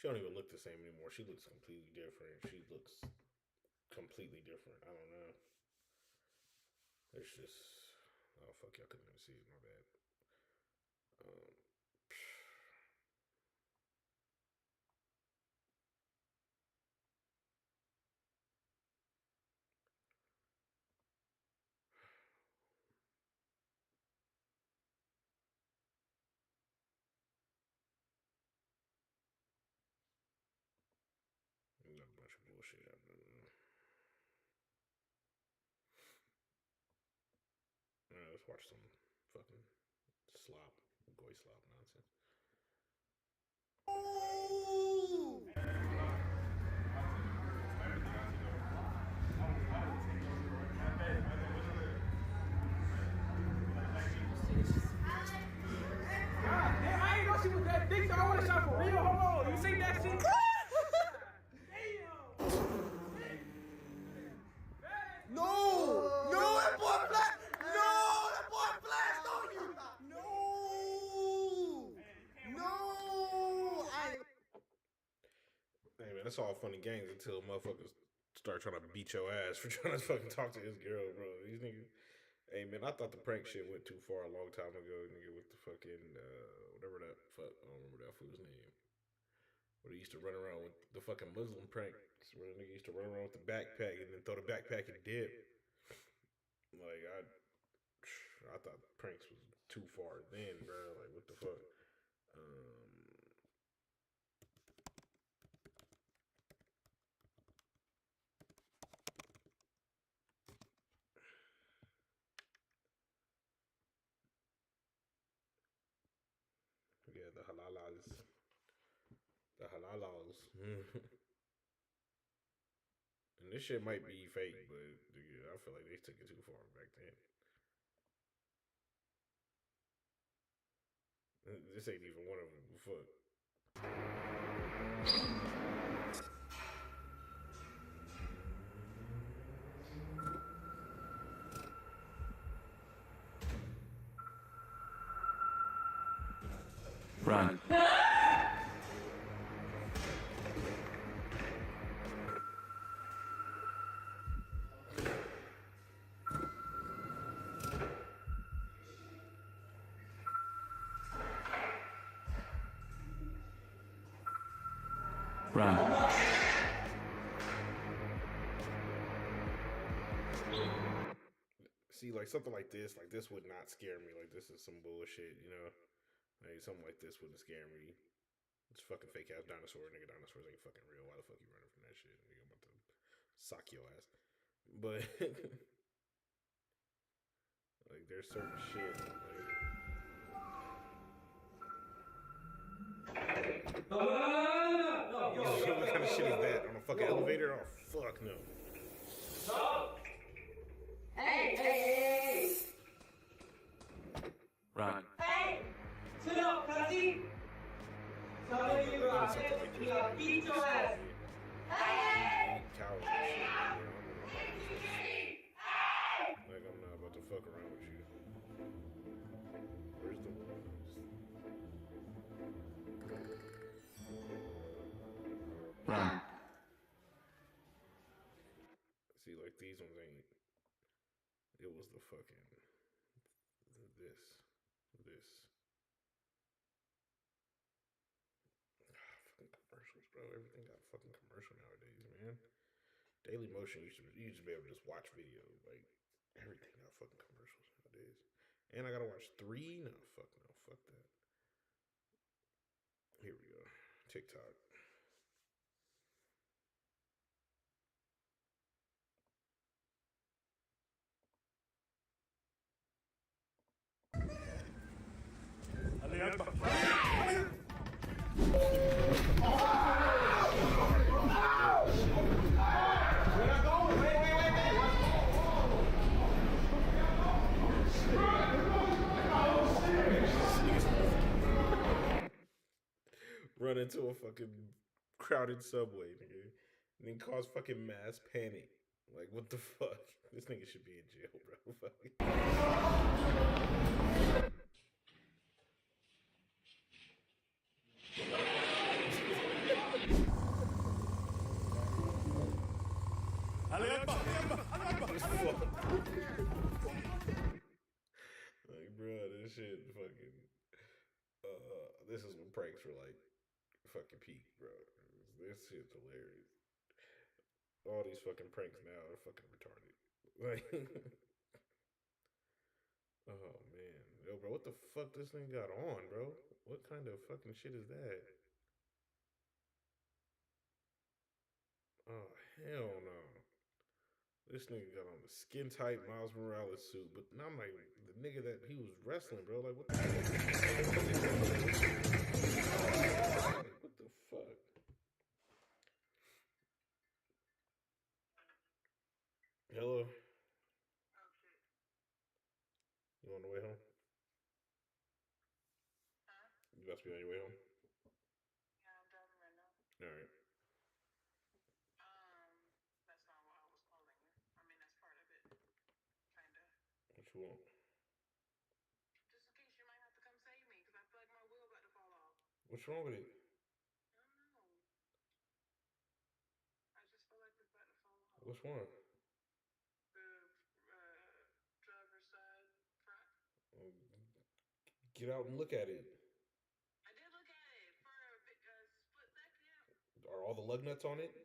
She don't even look the same anymore. She looks completely different. She looks completely different. I don't know. It's just... Oh, fuck, y'all couldn't even see it. My bad. Got a bunch of bullshit happening. Let's watch some fucking slop, goy slop nonsense. Damn, I ain't know she was that thick, so I want to shot for real. Hold on, you seen that shit? No! No, that boy flash! No! That boy flashed on you! No! No! Hey, man, that's all fun and games until motherfuckers start trying to beat your ass for trying to fucking talk to his girl, bro. These niggas... Hey, man, I thought the prank shit went too far a long time ago, nigga, with the fucking, whatever that fuck, I don't remember that fool's name. Where he used to run around with the fucking Muslim pranks, where the nigga used to run around with the backpack and then throw the backpack and dip. Like, I thought pranks was too far then, bro. Like, what the fuck? The halalas. The halalas. And this shit might be fake, but I feel like they took it too far back then. This ain't even one of them. Fuck. Run. Run. See, like something like this would not scare me. Like this is some bullshit, you know? Like something like this wouldn't scare me. It's fucking fake ass dinosaur, nigga. Dinosaurs ain't fucking real. Why the fuck you running from that shit? Nigga, I'm about to sock your ass. But like there's certain shit. What kind of shit is that? On a fucking elevator? Oh fuck no. Hey! Run. Hey! Sit up, Cuzzy! Telling you, I'll beat your ass! Hey! Like I'm not about to fuck around with you. Where's the Run. See, like these ones ain't. It was the fucking this. Fucking commercials, bro. Everything got fucking commercial nowadays, man. Daily Motion you should be able to just watch video. Like everything got fucking commercials nowadays. And I gotta watch 3? No, fuck that. Here we go. TikTok. Run into a fucking crowded subway, nigga. And then cause fucking mass panic. Like, what the fuck? This nigga should be in jail, bro. Fuck. Like, bro, this shit fucking. This is when pranks were like fucking peak, bro. This shit's hilarious. All these fucking pranks now are fucking retarded. Like, oh man, yo, bro, what the fuck this thing got on, bro? What kind of fucking shit is that? Oh hell no. This nigga got on the skin tight Miles Morales suit, but now I'm like the nigga that he was wrestling, bro. Like what the what the fuck? Hello? You on the way home? You must be on your way home? Yeah, I'm driving right now. Alright. That's not why I was calling you. I mean, that's part of it. Kinda. What you want? Just in case you might have to come save me, because I feel like my wheel about to fall off. What's wrong with it? I don't know. I just feel like it's about to fall off. What's wrong? The driver's side front. Get out and look at it. I did look at it for a split second. Are all the lug nuts on it? Yes.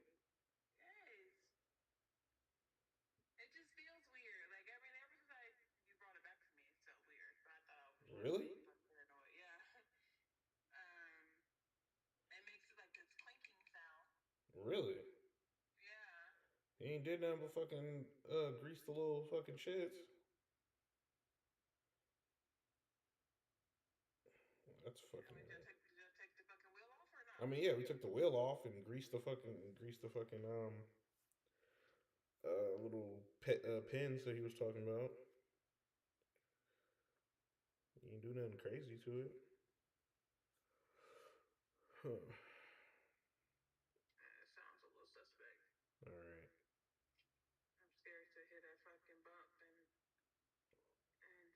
It just feels weird. Like, I mean, ever since you brought it back to me, it felt weird. But I thought I was Really? paranoid. Yeah. It makes it like this clinking sound. Really? Yeah. He ain't did nothing but fucking grease the little fucking shits. That's fucking. Take I mean, yeah, we took the wheel off and greased the fucking little pins that he was talking about. You ain't do nothing crazy to it. Huh. It sounds a little suspect. All right. I'm scared to hit a fucking bump and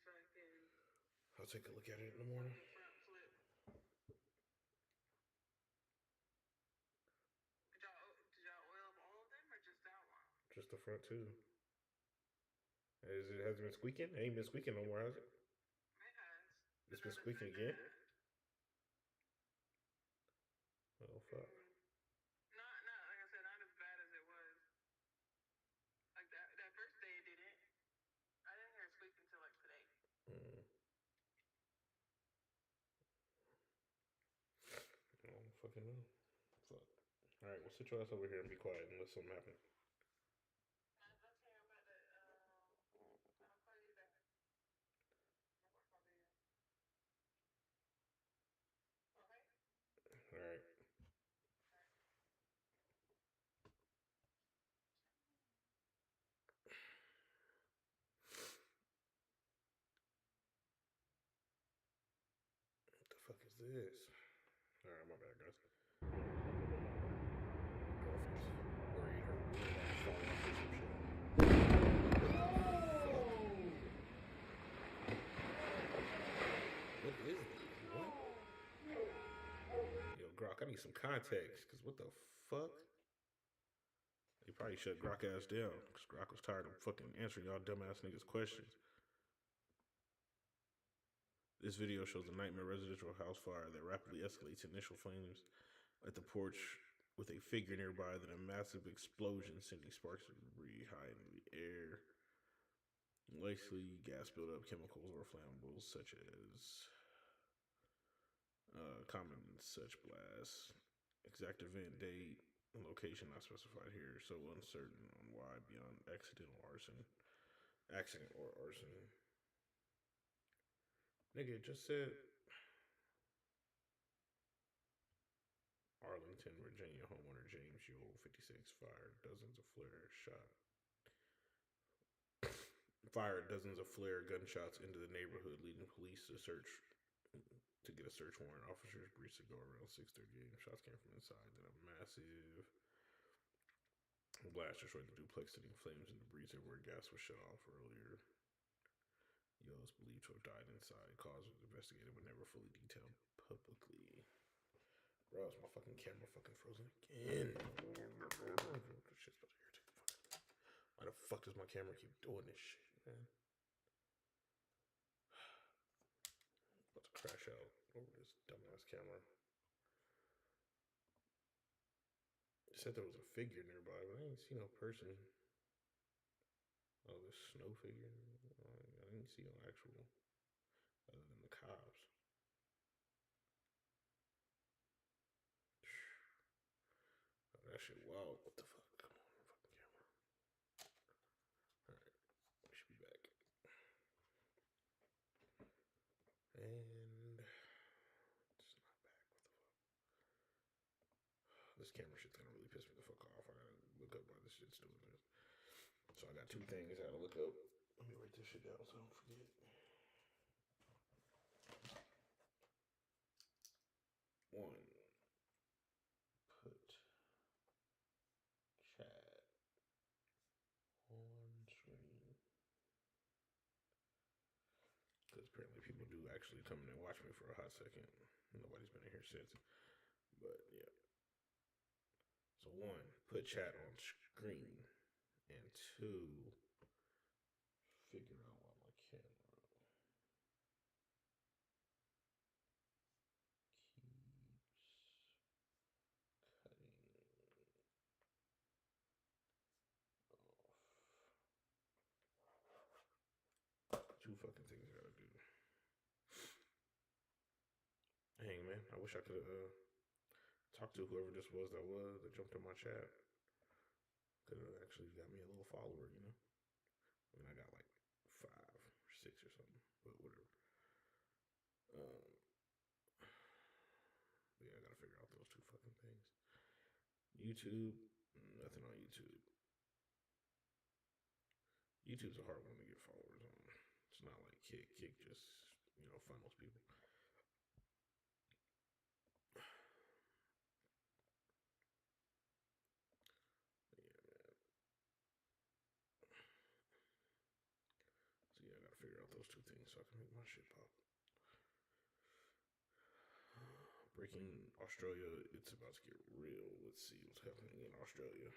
fucking. I'll take a look at it in the morning. Front flip. Did y'all oil all of them or just that one? Just the front two. Has it been squeaking? It ain't been squeaking no more, has it? It has. It's been squeaking again? Oh, fuck. Not like I said, not as bad as it was. Like that first day it didn't. I didn't hear it squeak until like today. I don't fucking know. Fuck. Alright, well, sit your ass over here and be quiet unless something happens. Okay, I'm about to, I'll call you back. Okay? Alright. What the fuck is this? Alright, my bad, guys. Girlfriend's worried her wheel fall off or some shit. What is this? What? Yo, Grok, I need some context, because what the fuck? They probably shut Grok ass down, because Grok was tired of fucking answering y'all dumbass niggas' questions. This video shows a nightmare residential house fire that rapidly escalates initial flames at the porch with a figure nearby, then a massive explosion sending sparks of debris high into the air. Likely gas buildup, chemicals, or flammables such as common such blasts. Exact event date and location not specified here, so uncertain on why beyond accident or arson. Nigga, it just said Arlington, Virginia, homeowner James Yule, 56, fired dozens of flare gunshots into the neighborhood, leading police to get a search warrant. Officers breached the door around 6:30 a.m. Shots came from inside, then a massive blast destroyed the duplex, setting flames and debris everywhere. Gas was shut off earlier. Yo is believed to have died inside. Cause was investigated but never fully detailed publicly. Bro, is my fucking camera fucking frozen again? This shit's about to irritate the fuck out of me. Why the fuck does my camera keep doing this shit, man? About to crash out over this dumbass camera. It said there was a figure nearby, but I ain't see no person. Oh, this snow figure. I didn't see no actual, other than the cops. Oh, that shit wild. What the fuck? Come on, fucking camera. Alright, we should be back. And it's not back. What the fuck? This camera shit's gonna really piss me the fuck off. I gotta look up why this shit's doing this. So I got two things I gotta look up. Let me write this shit down so I don't forget. One, put chat on screen. Because apparently people do actually come in and watch me for a hot second. Nobody's been in here since. But yeah. So one, put chat on screen. And two, figure out why my camera keeps cutting off. Two fucking things I gotta do. Dang, man, I wish I could have talked to whoever this was that jumped in my chat. Could have actually got me a little follower, you know? I mean, I got like 5 or 6 or something, but whatever. Yeah, I gotta figure out those two fucking YouTube, nothing on YouTube. YouTube's a hard one to get followers on. It's not like Kick. Kick just, funnels people. Yeah, man. So yeah, I gotta figure out those two things so I can make my shit pop. Breaking Australia, it's about to get real. Let's see what's happening in Australia.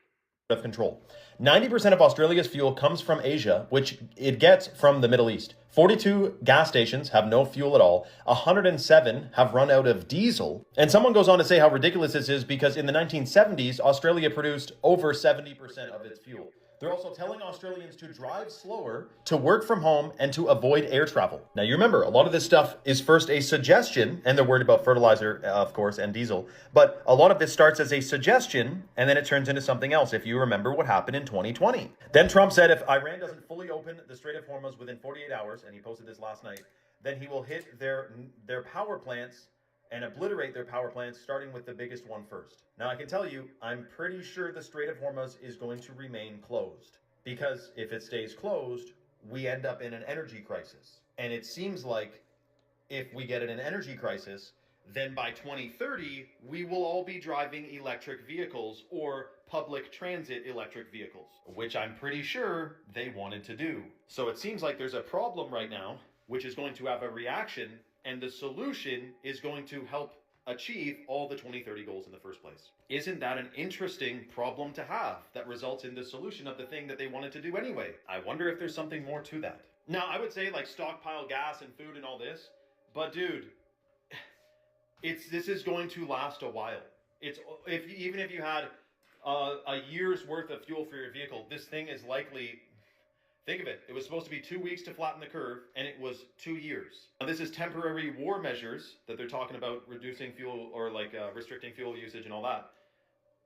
Of control. 90% of Australia's fuel comes from Asia, which it gets from the Middle East. 42 gas stations have no fuel at all. 107 have run out of diesel. And someone goes on to say how ridiculous this is because in the 1970s, Australia produced over 70% of its fuel. They're also telling Australians to drive slower, to work from home, and to avoid air travel. Now, you remember, a lot of this stuff is first a suggestion, and they're worried about fertilizer, of course, and diesel. But a lot of this starts as a suggestion, and then it turns into something else, if you remember what happened in 2020. Then Trump said if Iran doesn't fully open the Strait of Hormuz within 48 hours, and he posted this last night, then he will hit their power plants and obliterate their power plants, starting with the biggest one first. Now, I can tell you, I'm pretty sure the Strait of Hormuz is going to remain closed. Because if it stays closed, we end up in an energy crisis. And it seems like if we get in an energy crisis, then by 2030, we will all be driving electric vehicles or public transit electric vehicles, which I'm pretty sure they wanted to do. So it seems like there's a problem right now, which is going to have a reaction, and the solution is going to help achieve all the 2030 goals in the first place. Isn't that an interesting problem to have that results in the solution of the thing that they wanted to do anyway? I wonder if there's something more to that. Now, I would say like stockpile gas and food and all this, but dude, this is going to last a while. Even if you had a year's worth of fuel for your vehicle, this thing is likely. Think of it. It was supposed to be 2 weeks to flatten the curve, and it was 2 years. Now, this is temporary war measures that they're talking about, reducing fuel or restricting fuel usage and all that.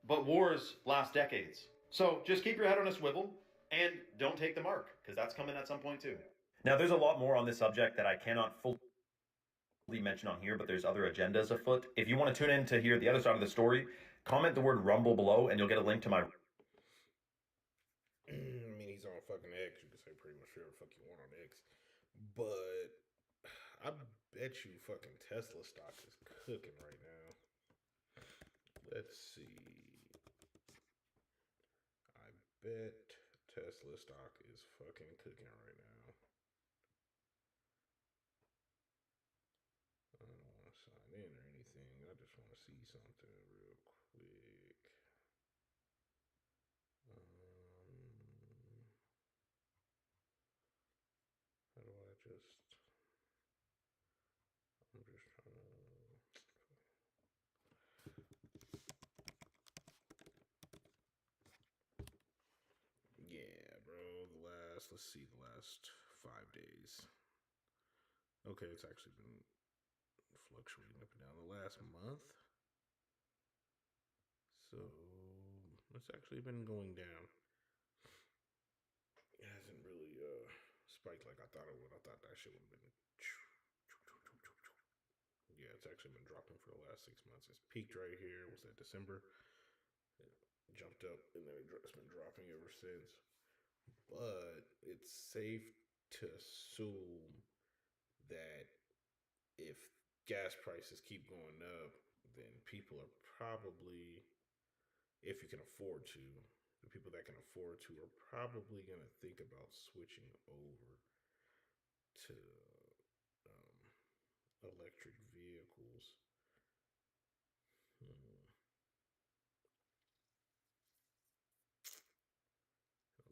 But wars last decades. So just keep your head on a swivel and don't take the mark, because that's coming at some point too. Now, there's a lot more on this subject that I cannot fully mention on here, but there's other agendas afoot. If you want to tune in to hear the other side of the story, comment the word Rumble below, and you'll get a link to my. I mean, he's on fucking X. You can say pretty much whatever the fuck you want on X. But I bet you fucking Tesla stock is cooking right now. Let's see. I bet Tesla stock is fucking cooking right now. I don't want to sign in or anything. I just want to see something real quick. How do I just... I'm just trying to... Yeah, bro. Let's see, the last 5 days. Okay, it's actually been fluctuating up and down the last month. So it's actually been going down. It hasn't really spiked like I thought it would. I thought that shit would have been. Yeah, it's actually been dropping for the last 6 months. It's peaked right here. Was that December? It jumped up and then it's been dropping ever since. But it's safe to assume that if gas prices keep going up, then people are probably, if you can afford to, the people that can afford to are probably going to think about switching over to electric vehicles.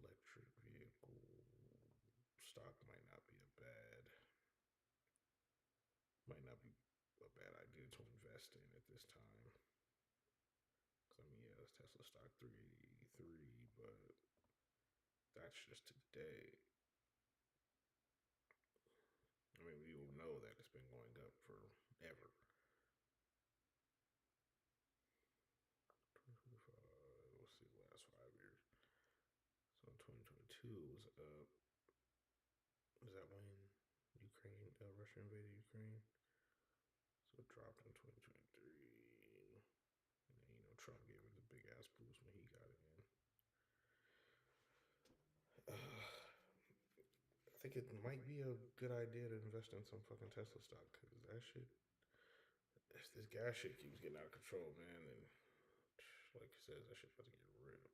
Electric vehicle stock might not be a bad idea to invest in at this time. I mean, yeah, it's Tesla stock 383, but that's just today. I mean, we will know that it's been going up forever. 2025, let's see the last 5 years. So in 2022, it was up. Was that when Russia invaded Ukraine? So it dropped in 2023. And then, Trump gave it a big ass boost think it might be a good idea to invest in some fucking Tesla stock because that shit, this gas shit keeps getting out of control, man. And like I said, that shit about to get real.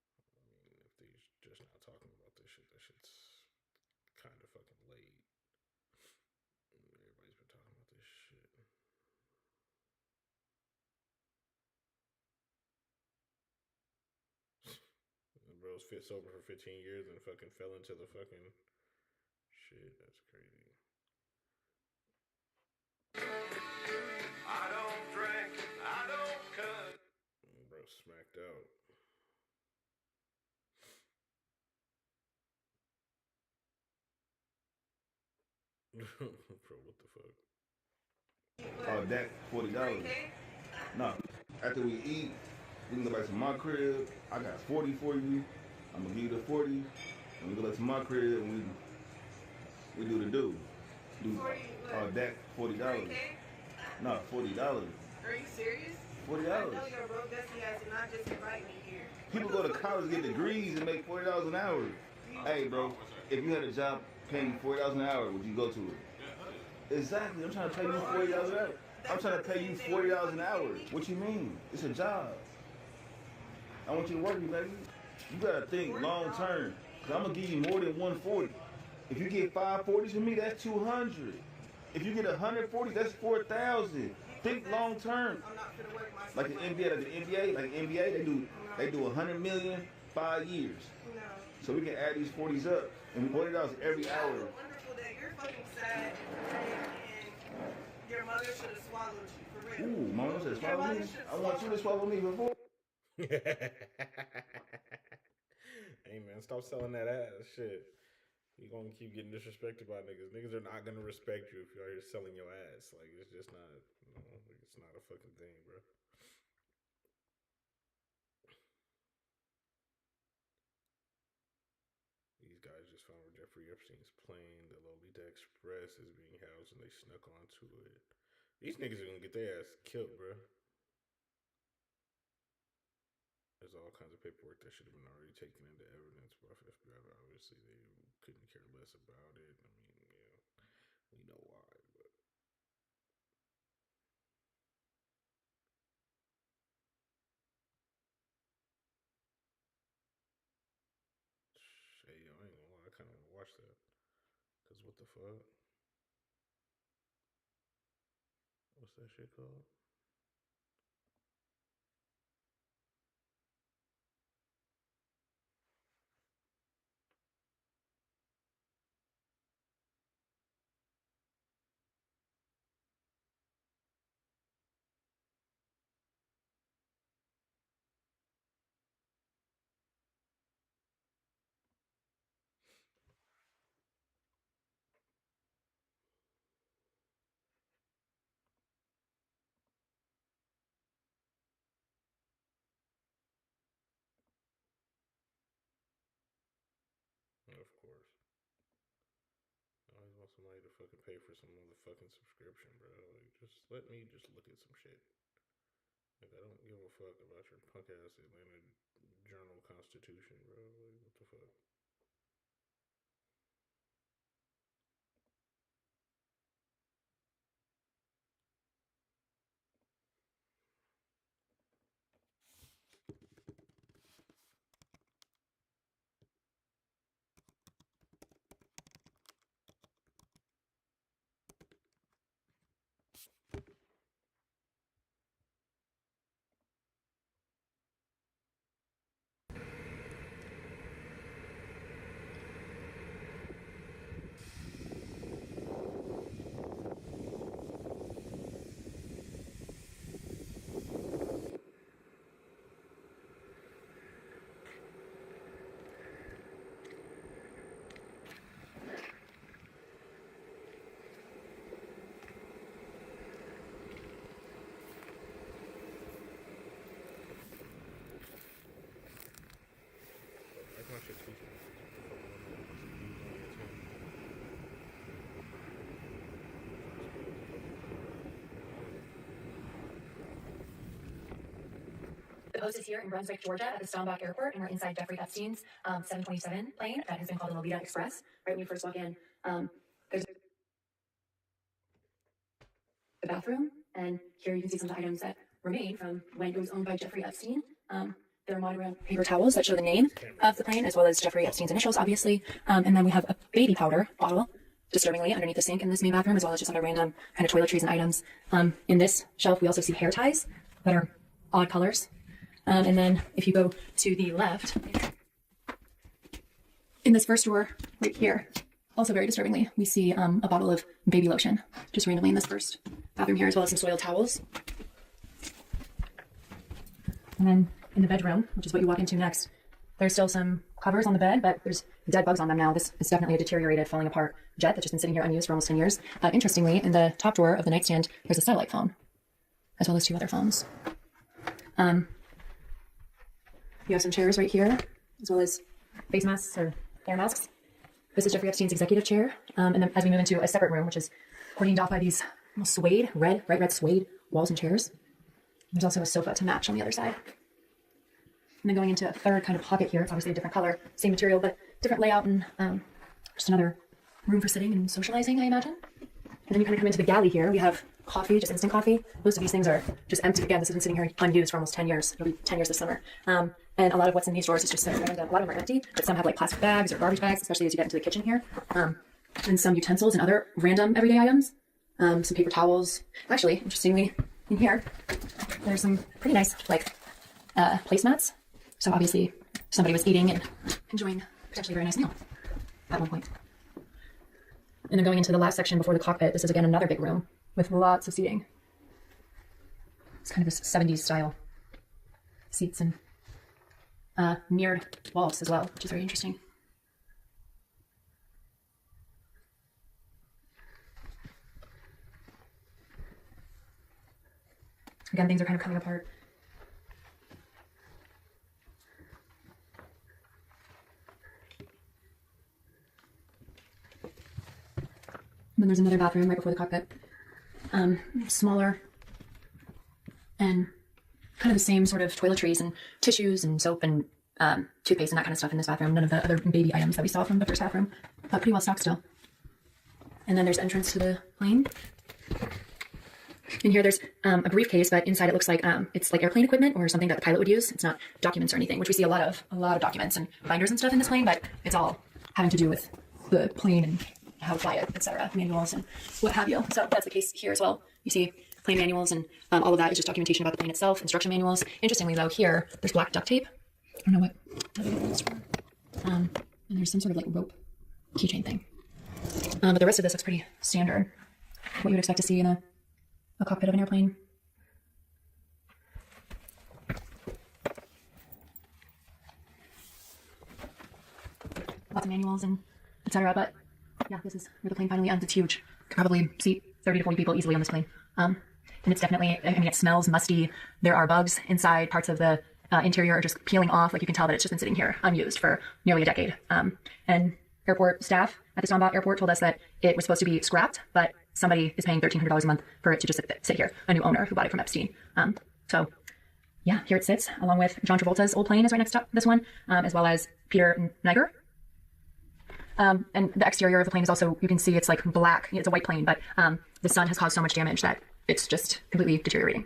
I mean, if they just not talking about this shit, that shit's kind of fucking late. Everybody's been talking about this shit. The bro's fit sober for 15 years and fucking fell into the fucking shit. That's crazy. I don't drink, I don't cut. Bro smacked out. Bro, what the fuck? Oh, that $40. No, after we eat, we can go back to my crib. I got 40 for you. I'm gonna give you the 40, and we go back to my crib and we do the do. That $40. No, $40. Are you serious? $40. I know your broke dusty ass and not just invite me here. People go to college, get degrees, and make $40 an hour. Hey, bro, if you had a job paying you $40 an hour, would you go to it? Exactly. I'm trying to pay you $40 an hour. I'm trying to pay you $40 an hour. What you mean? It's a job. I want you to work, baby. You gotta think long term. Cause I'm gonna give you more than 140. If you get 540s from me, that's 200. If you get 140, that's 4,000. Think long term. Like the NBA, they do 100 million, 5 years. So we can add these 40s up and $40 every hour. Wonderful day. You're fucking sad and your mother should have swallowed you, for real. Ooh, mama should have swallowed me. I want you to swallow me before. Hey man, stop selling that ass shit. You gonna keep getting disrespected by niggas. Niggas are not gonna respect you if you're out here selling your ass. Like it's just not, it's not a fucking thing, bro. These guys just found where Jeffrey Epstein's plane, the Lolita Express, is being housed, and they snuck onto it. These niggas are gonna get their ass killed, bro. There's all kinds of paperwork that should have been already taken into evidence by the FBI, but obviously they couldn't care less about it. I mean, yeah, we know why, but hey, yo, I ain't gonna lie, I kind of want to watch that. Cause what the fuck? What's that shit called? Of course. I always want somebody to fucking pay for some motherfucking subscription, bro. Like, just let me just look at some shit. Like, I don't give a fuck about your punk ass Atlanta Journal Constitution, bro. Like, what the fuck? host is here in Brunswick, Georgia at the Stombach Airport, and we're inside Jeffrey Epstein's 727 plane that has been called the Lolita Express. Right when you first walk in, there's the bathroom, and here you can see some of the items that remain from when it was owned by Jeffrey Epstein. There are monogram paper towels that show the name of the plane, as well as Jeffrey Epstein's initials, obviously. And then we have a baby powder bottle, disturbingly, underneath the sink in this main bathroom, as well as just other random kind of toiletries and items. In this shelf, we also see hair ties that are odd colors. And then if you go to the left, in this first drawer right here, also very disturbingly, we see a bottle of baby lotion, just randomly in this first bathroom here, as well as some soiled towels. And then in the bedroom, which is what you walk into next, there's still some covers on the bed, but there's dead bugs on them now. This is definitely a deteriorated, falling apart jet that's just been sitting here unused for almost 10 years. Interestingly, in the top drawer of the nightstand, there's a satellite phone, as well as 2 other phones. You have some chairs right here, as well as face masks or air masks. This is Jeffrey Epstein's executive chair. And then as we move into a separate room, which is cordoned off by these almost suede, bright red suede walls and chairs. There's also a sofa to match on the other side. And then going into a third kind of pocket here, it's obviously a different color, same material, but different layout, and just another room for sitting and socializing, I imagine. And then you kind of come into the galley here. We have coffee, just instant coffee. Most of these things are just empty. Again, this has been sitting here unused for almost 10 years. It'll be 10 years this summer. And a lot of what's in these drawers is just sitting around. A lot of them are empty, but some have like plastic bags or garbage bags, especially as you get into the kitchen here. And some utensils and other random everyday items. Some paper towels. Actually, interestingly, in here, there's some pretty nice like placemats. So obviously somebody was eating and enjoying potentially a very nice meal at one point. And then going into the last section before the cockpit, this is again another big room with lots of seating. It's kind of this 70s style seats and mirrored walls as well, which is very interesting. Again, things are kind of coming apart. And then there's another bathroom right before the cockpit. Smaller and kind of the same sort of toiletries and tissues and soap and toothpaste and that kind of stuff in this bathroom. None of the other baby items that we saw from the first bathroom, but pretty well stocked still. And then there's entrance to the plane. In here there's a briefcase, but inside it looks like it's like airplane equipment or something that the pilot would use. It's not documents or anything, which we see a lot of documents and binders and stuff in this plane, but it's all having to do with the plane and how to fly it, etc., manuals and what have you. So that's the case here as well. You see plane manuals and all of that is just documentation about the plane itself, instruction manuals. Interestingly though, here there's black duct tape. I don't know what that is for. And there's some sort of like rope keychain thing. But the rest of this looks pretty standard. What you would expect to see in a cockpit of an airplane. Lots of manuals and etc. But yeah, this is where the plane finally ends. It's huge. Could probably seat 30 to 40 people easily on this plane. And it's definitely, I mean, it smells musty. There are bugs inside. Parts of the interior are just peeling off. Like you can tell that it's just been sitting here unused for nearly a decade. And airport staff at the Stombach Airport told us that it was supposed to be scrapped, but somebody is paying $1,300 a month for it to just sit here. A new owner who bought it from Epstein. So yeah, here it sits along with John Travolta's old plane is right next to this one, as well as Peter Niger. And the exterior of the plane is also, you can see it's like black. It's a white plane, but the sun has caused so much damage that it's just completely deteriorating.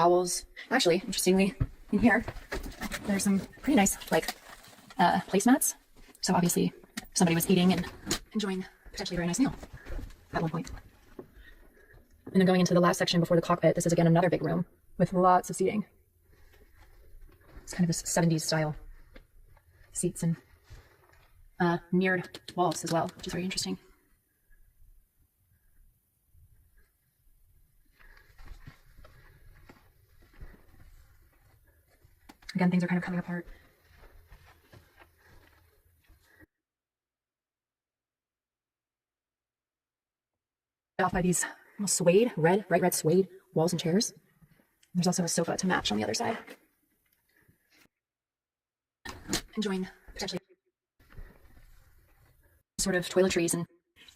owls. Actually, interestingly, in here, there's some pretty nice, like, placemats. So obviously, somebody was eating and enjoying a potentially very nice meal at one point. And then going into the last section before the cockpit, this is again another big room with lots of seating. It's kind of this 70s style seats and mirrored walls as well, which is very interesting. Again, things are kind of coming apart. Off by these almost suede, bright red suede walls and chairs. There's also a sofa to match on the other side. Enjoying potentially sort of toiletries and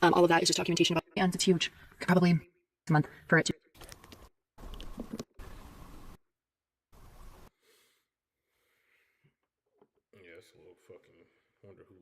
all of that is just documentation about it. And it's huge. Could probably a month for it to. Yeah, it's a little fucking. Wonder who.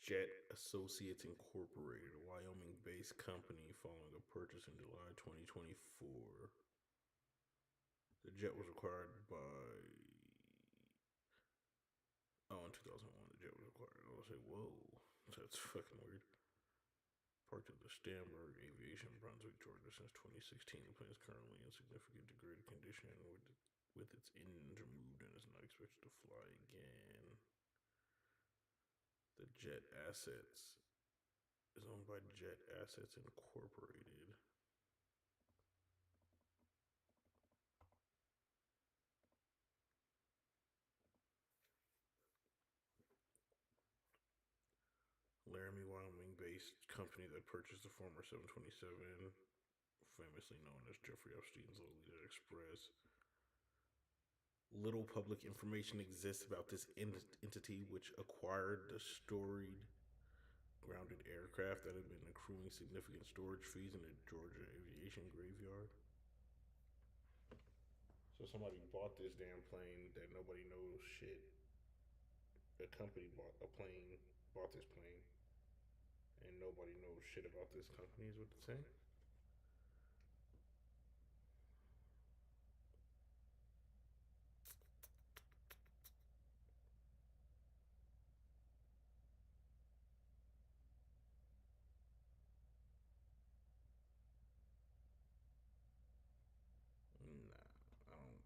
Jet Associates Incorporated, a Wyoming-based company following a purchase in July 2024. The jet was acquired by. Oh, in 2001, the jet was acquired. I was like, whoa, that's fucking weird. Parked at the Stamberg Aviation, Brunswick, Georgia since 2016. The plane is currently in significant degraded condition with its engine removed and is not expected to fly again. The Jet Assets is owned by Jet Assets Incorporated. Laramie, Wyoming-based company that purchased the former 727, famously known as Jeffrey Epstein's Lolita Express. Little public information exists about this entity, which acquired the storied grounded aircraft that had been accruing significant storage fees in the Georgia aviation graveyard. So somebody bought this damn plane that nobody knows shit. A company bought this plane, and nobody knows shit about this company, is what it's saying. Nah, I don't.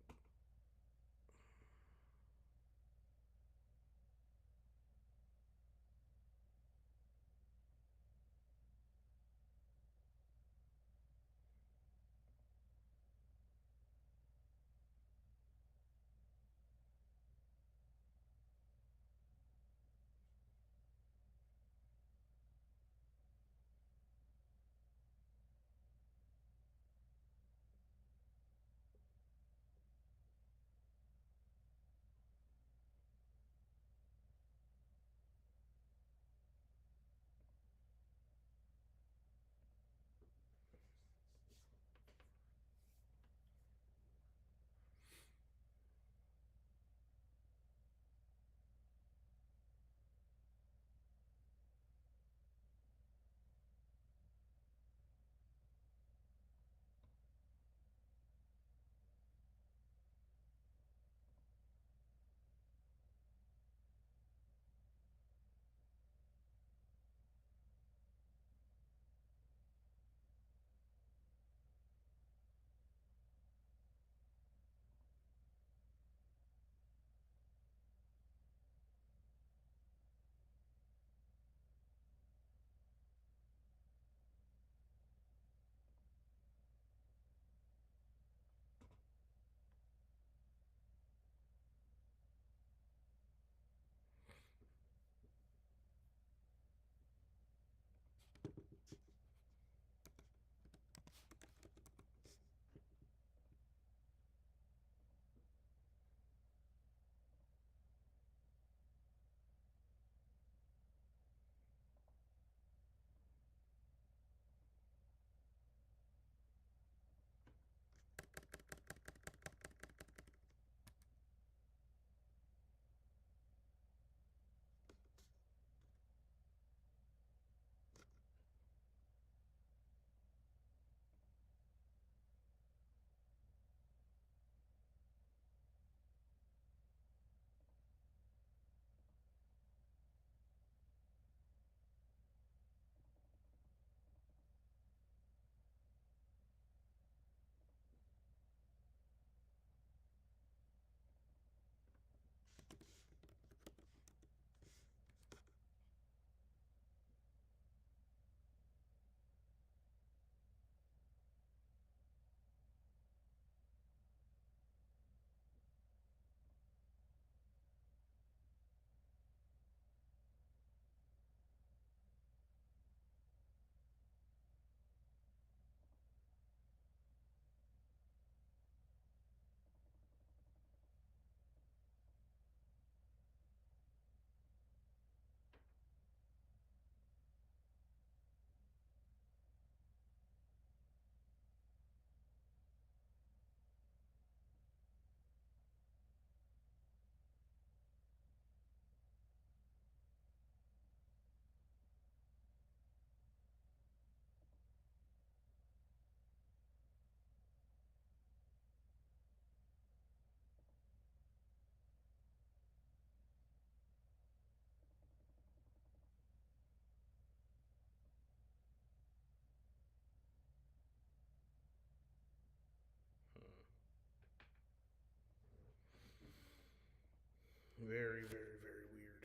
Very, very, very weird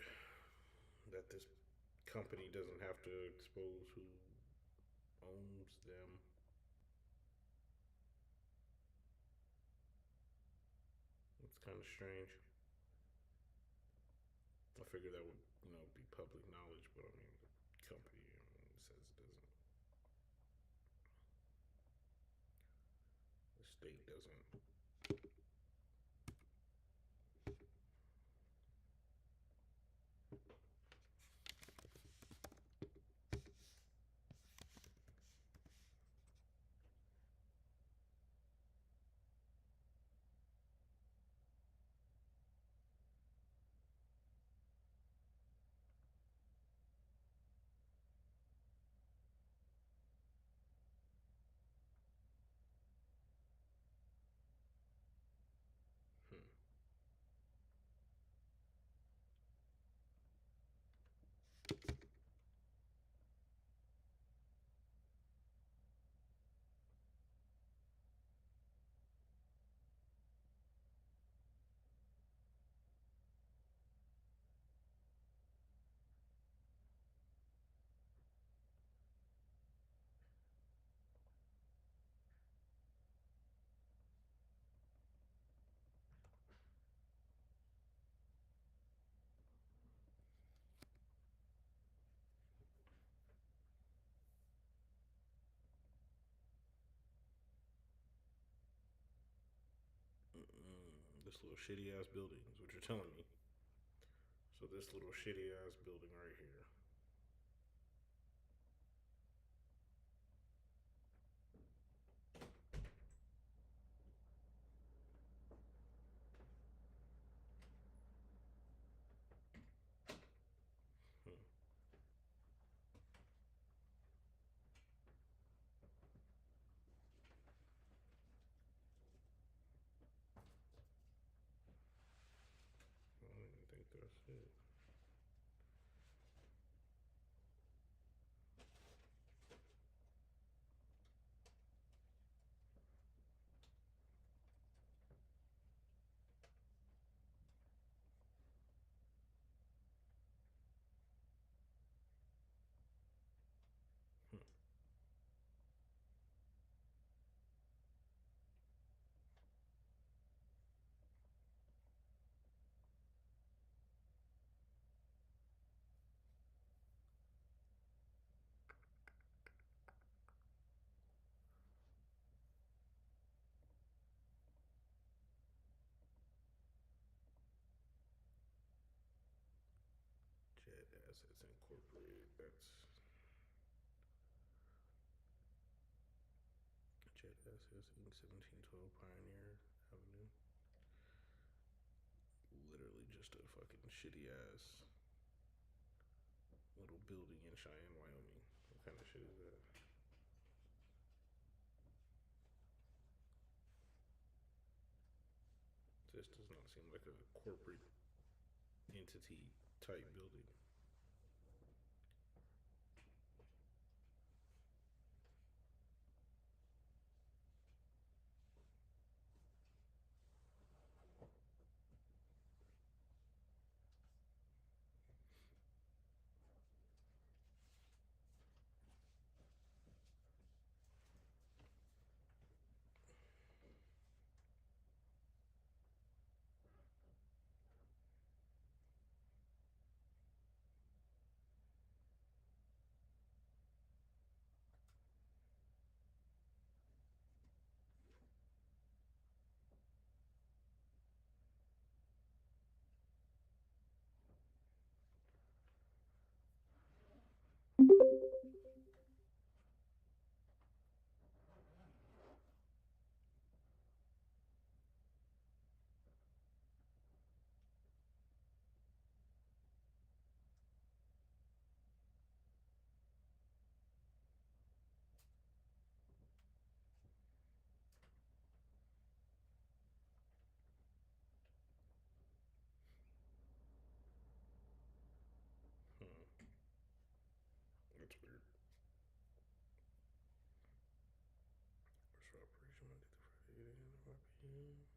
that this company doesn't have to expose who owns them. It's kind of strange. I figured that would, be public knowledge, but I mean, the company says it doesn't. The state doesn't. This little shitty ass building is what you're telling me. So this little shitty ass building right here. I don't even think that's it. Jet Assets Incorporated. That's Jet Assets Inc. 1712 Pioneer Avenue. Literally just a fucking shitty ass little building in Cheyenne, Wyoming. What kind of shit is that? This does not seem like a corporate entity type building. That's weird. First operation Monday through Friday, 8 a.m. to 5 p.m.